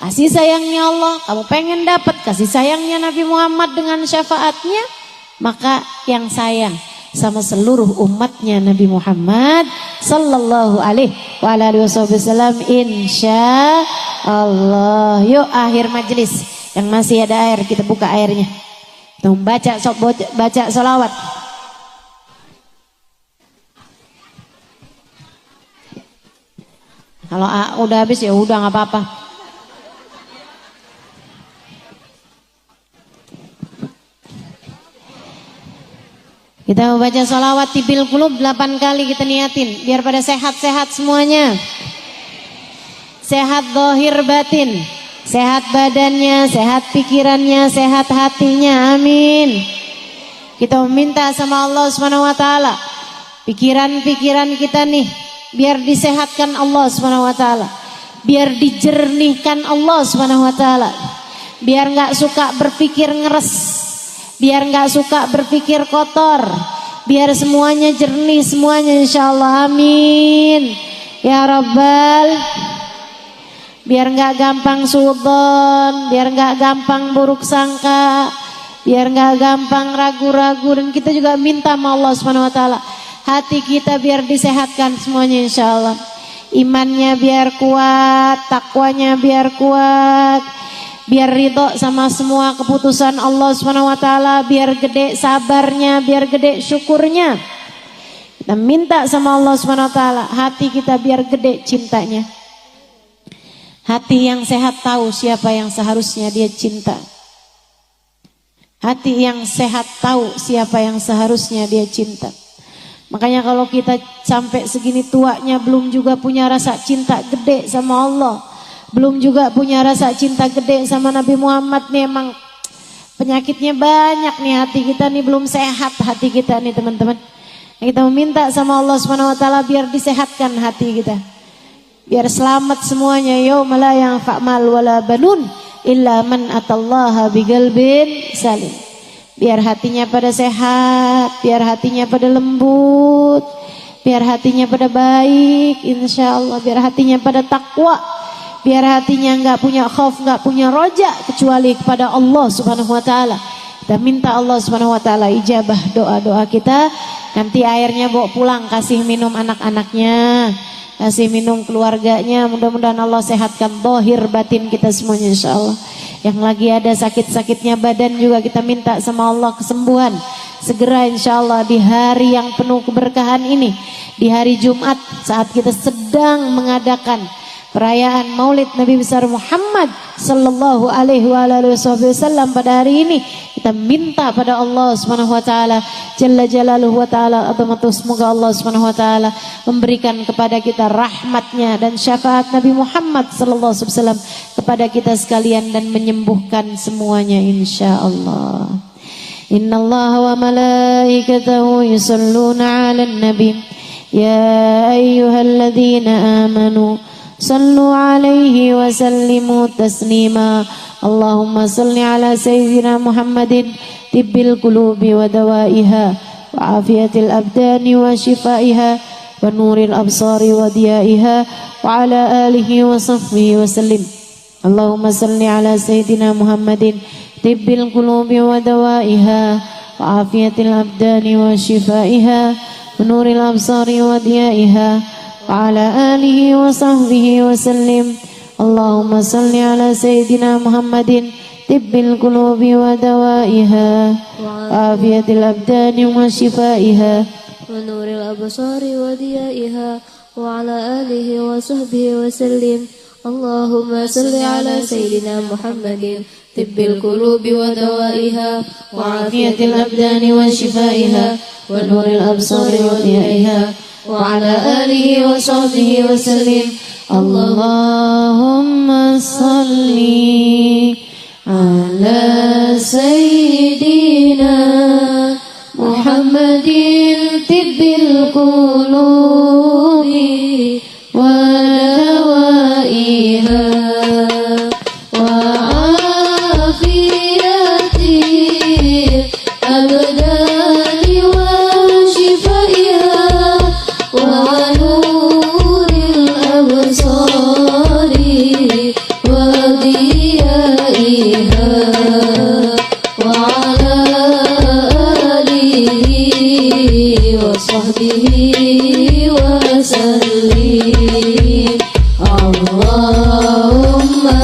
kasih sayangnya Allah, kamu pengen dapat kasih sayangnya Nabi Muhammad dengan syafaatnya, maka yang sayang sama seluruh umatnya Nabi Muhammad sallallahu alaihi wasallam, insya Allah. Yuk akhir majelis, yang masih ada air kita buka airnya. Kita baca sholawat. Kalau udah habis ya udah nggak apa-apa. Kita baca sholawat tibil qulub 8 kali kita niatin biar pada sehat-sehat semuanya. Sehat zahir batin, sehat badannya, sehat pikirannya, sehat hatinya. Amin. Kita meminta sama Allah SWT, pikiran-pikiran kita nih biar disehatkan Allah SWT, biar dijernihkan Allah SWT, biar nggak suka berpikir ngeres, biar nggak suka berpikir kotor, biar semuanya jernih semuanya insyaallah. Amin ya Rabbal. Biar nggak gampang suudzon, biar nggak gampang buruk sangka, biar nggak gampang ragu-ragu. Dan kita juga minta sama Allah SWT, hati kita biar disehatkan semuanya insyaallah. Imannya biar kuat, takwanya biar kuat, biar ridho sama semua keputusan Allah SWT, biar gede sabarnya, biar gede syukurnya. Kita minta sama Allah SWT, hati kita biar gede cintanya. Hati yang sehat tahu siapa yang seharusnya dia cinta. Hati yang sehat tahu siapa yang seharusnya dia cinta. Makanya kalau kita sampai segini tuanya belum juga punya rasa cinta gede sama Allah, belum juga punya rasa cinta gede sama Nabi Muhammad nih, emang penyakitnya banyak nih. Hati kita nih belum sehat, hati kita nih teman-teman. Kita meminta sama Allah SWT biar disehatkan hati kita, biar selamat semuanya. Yauma la yanfa' mal wala banun illa man atallaha biqalbin salim. Biar hatinya pada sehat, biar hatinya pada lembut, biar hatinya pada baik insyaallah, biar hatinya pada takwa, biar hatinya enggak punya khauf, enggak punya roja kecuali kepada Allah Subhanahu wa taala. Kita minta Allah Subhanahu wa taala ijabah doa-doa kita. Nanti airnya bawa pulang, kasih minum anak-anaknya, kasih minum keluarganya. Mudah-mudahan Allah sehatkan zahir batin kita semuanya insyaallah. Yang lagi ada sakit-sakitnya badan juga kita minta sama Allah kesembuhan segera insyaallah di hari yang penuh keberkahan ini, di hari Jumat saat kita sedang mengadakan perayaan Maulid Nabi besar Muhammad sallallahu alaihi wasallam. Pada hari ini kita minta pada Allah Subhanahu wa taala jalla jalaluhu wa taala azamatu, semoga Allah Subhanahu wa taala memberikan kepada kita rahmatnya dan syafaat Nabi Muhammad sallallahu alaihi wasallam kepada kita sekalian dan menyembuhkan semuanya insyaallah. Innallaha wa malaikatahu yusholluna 'alan nabi ya ayyuhalladzina amanu sallu alaihi wa sallimu taslima. Allahumma salli ala sayyidina Muhammadin tibbil qulubi wa dawaiha wa afiyatil abdani wa shifaiha wa nuril absari wa diyaiha wa ala alihi wa sahbihi wa sallim. Allahumma salli ala sayyidina Muhammadin tibbil qulubi wa dawaiha wa afiyatil abdani wa shifaiha wa nuril absari wa diyaiha وعلى آله وصحبه وسلم. اللهم صل على سيدنا محمد طب القلوب ودوائها وعافية الأبدان وشفائها ونور الأبصار وضيائها وعلى آله وصحبه وسلم. اللهم صل على سيدنا محمد طب القلوب ودوائها وعافية الأبدان وشفائها ونور الأبصار وضيائها وعلى آله وصحبه وسلم. اللهم صل على سيدنا محمد طب القلوب ودوائها وعافية الأبدان وشفائها ونور الأبصار وضيائها وعلى آله وصحبه وسلم. اللهم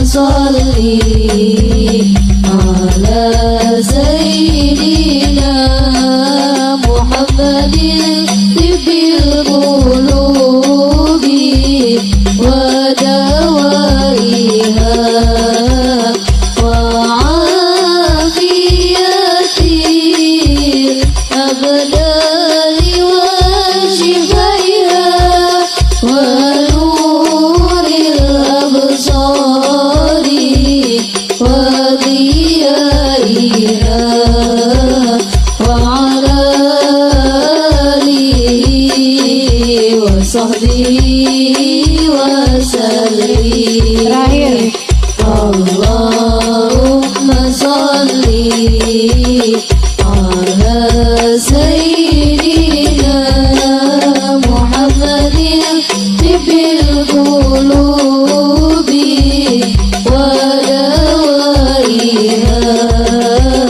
صل على سيدنا محمد طب القلوب ودوائها وعافية الأبدان وشفائها ونور الأبصار وضيائها وعلى آله وصحبه وسلم. Terakhir, Allahumma salli ala sayyidina Muhammadin tibbil qulubi wa dawaiha wa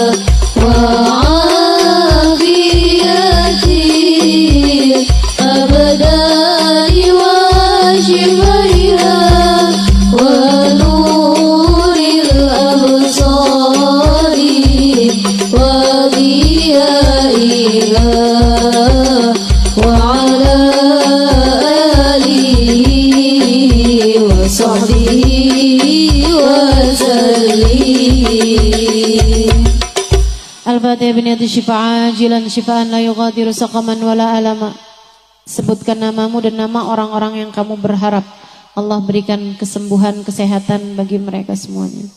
afiyati abdani wa shifaiha wa nuril absari wa diyaiha wa ala alihi wa sahbihi wa sallim. Al-Fatihah biniyati syifa'an jilan syifa'an la yughadiru saqaman wala alama. Sebutkan namamu dan nama orang-orang yang kamu berharap Allah berikan kesembuhan, kesehatan bagi mereka semuanya.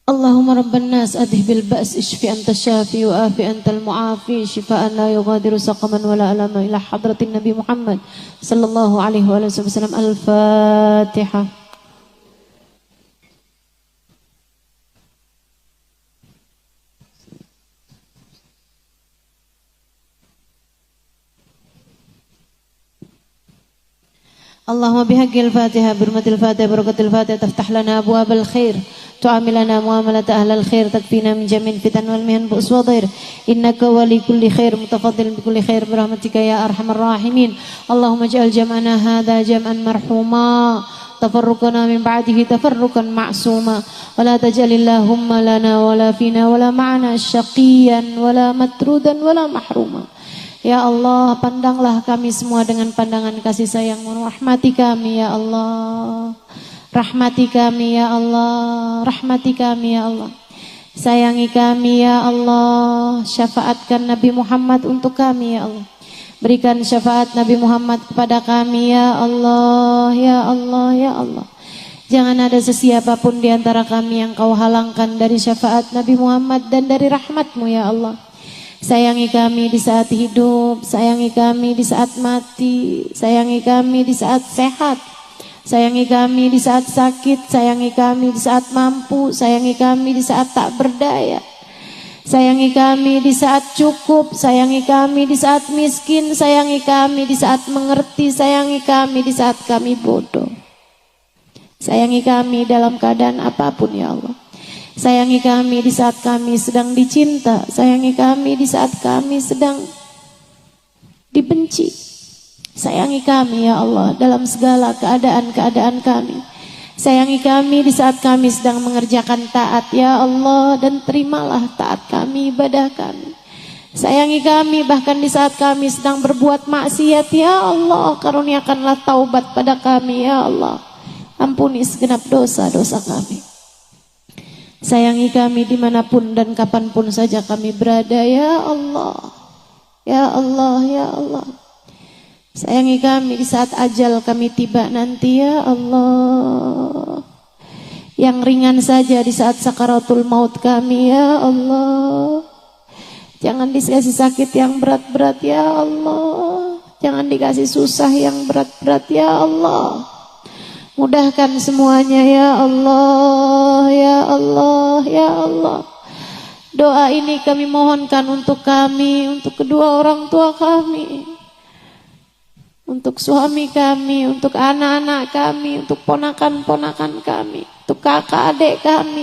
Allahumma rabban nas adhib bil ba's ishfi anta syafi wa afi antal mu'afi syifaan la yughadiru saqaman wala alama ila hadratin Nabi Muhammad sallallahu alaihi wasallam. Al-Fatihah. اللهم بحق الفاتحة برمة الفاتحة بركة الفاتحة تفتح لنا أبواب الخير تعاملنا معاملة أهل الخير تكفينا من جميع الفتن والمهن بؤس وضير إنك ولي كل خير متفضل بكل خير برحمتك يا أرحم الراحمين اللهم اجعل جمعنا هذا جمعا مرحوما تفرقنا من بعده تفرقا معصوما ولا تجعل اللهم لنا ولا فينا ولا معنا شقيا ولا مترودا ولا محروما. Ya Allah, pandanglah kami semua dengan pandangan kasih sayang-Mu. Rahmati kami ya Allah. Rahmati kami ya Allah. Rahmati kami ya Allah. Sayangi kami ya Allah. Syafaatkan Nabi Muhammad untuk kami ya Allah. Berikan syafaat Nabi Muhammad kepada kami ya Allah. Ya Allah, ya Allah. Jangan ada sesiapapun di antara kami yang Kau halangkan dari syafaat Nabi Muhammad dan dari rahmat-Mu ya Allah. Sayangi kami di saat hidup, sayangi kami di saat mati, sayangi kami di saat sehat, sayangi kami di saat sakit, sayangi kami di saat mampu, sayangi kami di saat tak berdaya, sayangi kami di saat cukup, sayangi kami di saat miskin, sayangi kami di saat mengerti, sayangi kami di saat kami bodoh. Sayangi kami dalam keadaan apapun ya Allah. Sayangi kami di saat kami sedang dicinta, sayangi kami di saat kami sedang dibenci. Sayangi kami ya Allah dalam segala keadaan-keadaan kami. Sayangi kami di saat kami sedang mengerjakan taat ya Allah, dan terimalah taat kami, ibadah kami. Sayangi kami bahkan di saat kami sedang berbuat maksiat ya Allah, karuniakanlah taubat pada kami ya Allah. Ampuni segenap dosa-dosa kami. Sayangi kami dimanapun dan kapanpun saja kami berada ya Allah. Ya Allah, ya Allah. Sayangi kami di saat ajal kami tiba nanti ya Allah. Yang ringan saja di saat sakaratul maut kami ya Allah. Jangan dikasih sakit yang berat-berat ya Allah. Jangan dikasih susah yang berat-berat ya Allah. Mudahkan semuanya ya Allah, ya Allah, ya Allah. Doa ini kami mohonkan untuk kami, untuk kedua orang tua kami, untuk suami kami, untuk anak-anak kami, untuk ponakan-ponakan kami, untuk kakak adik kami.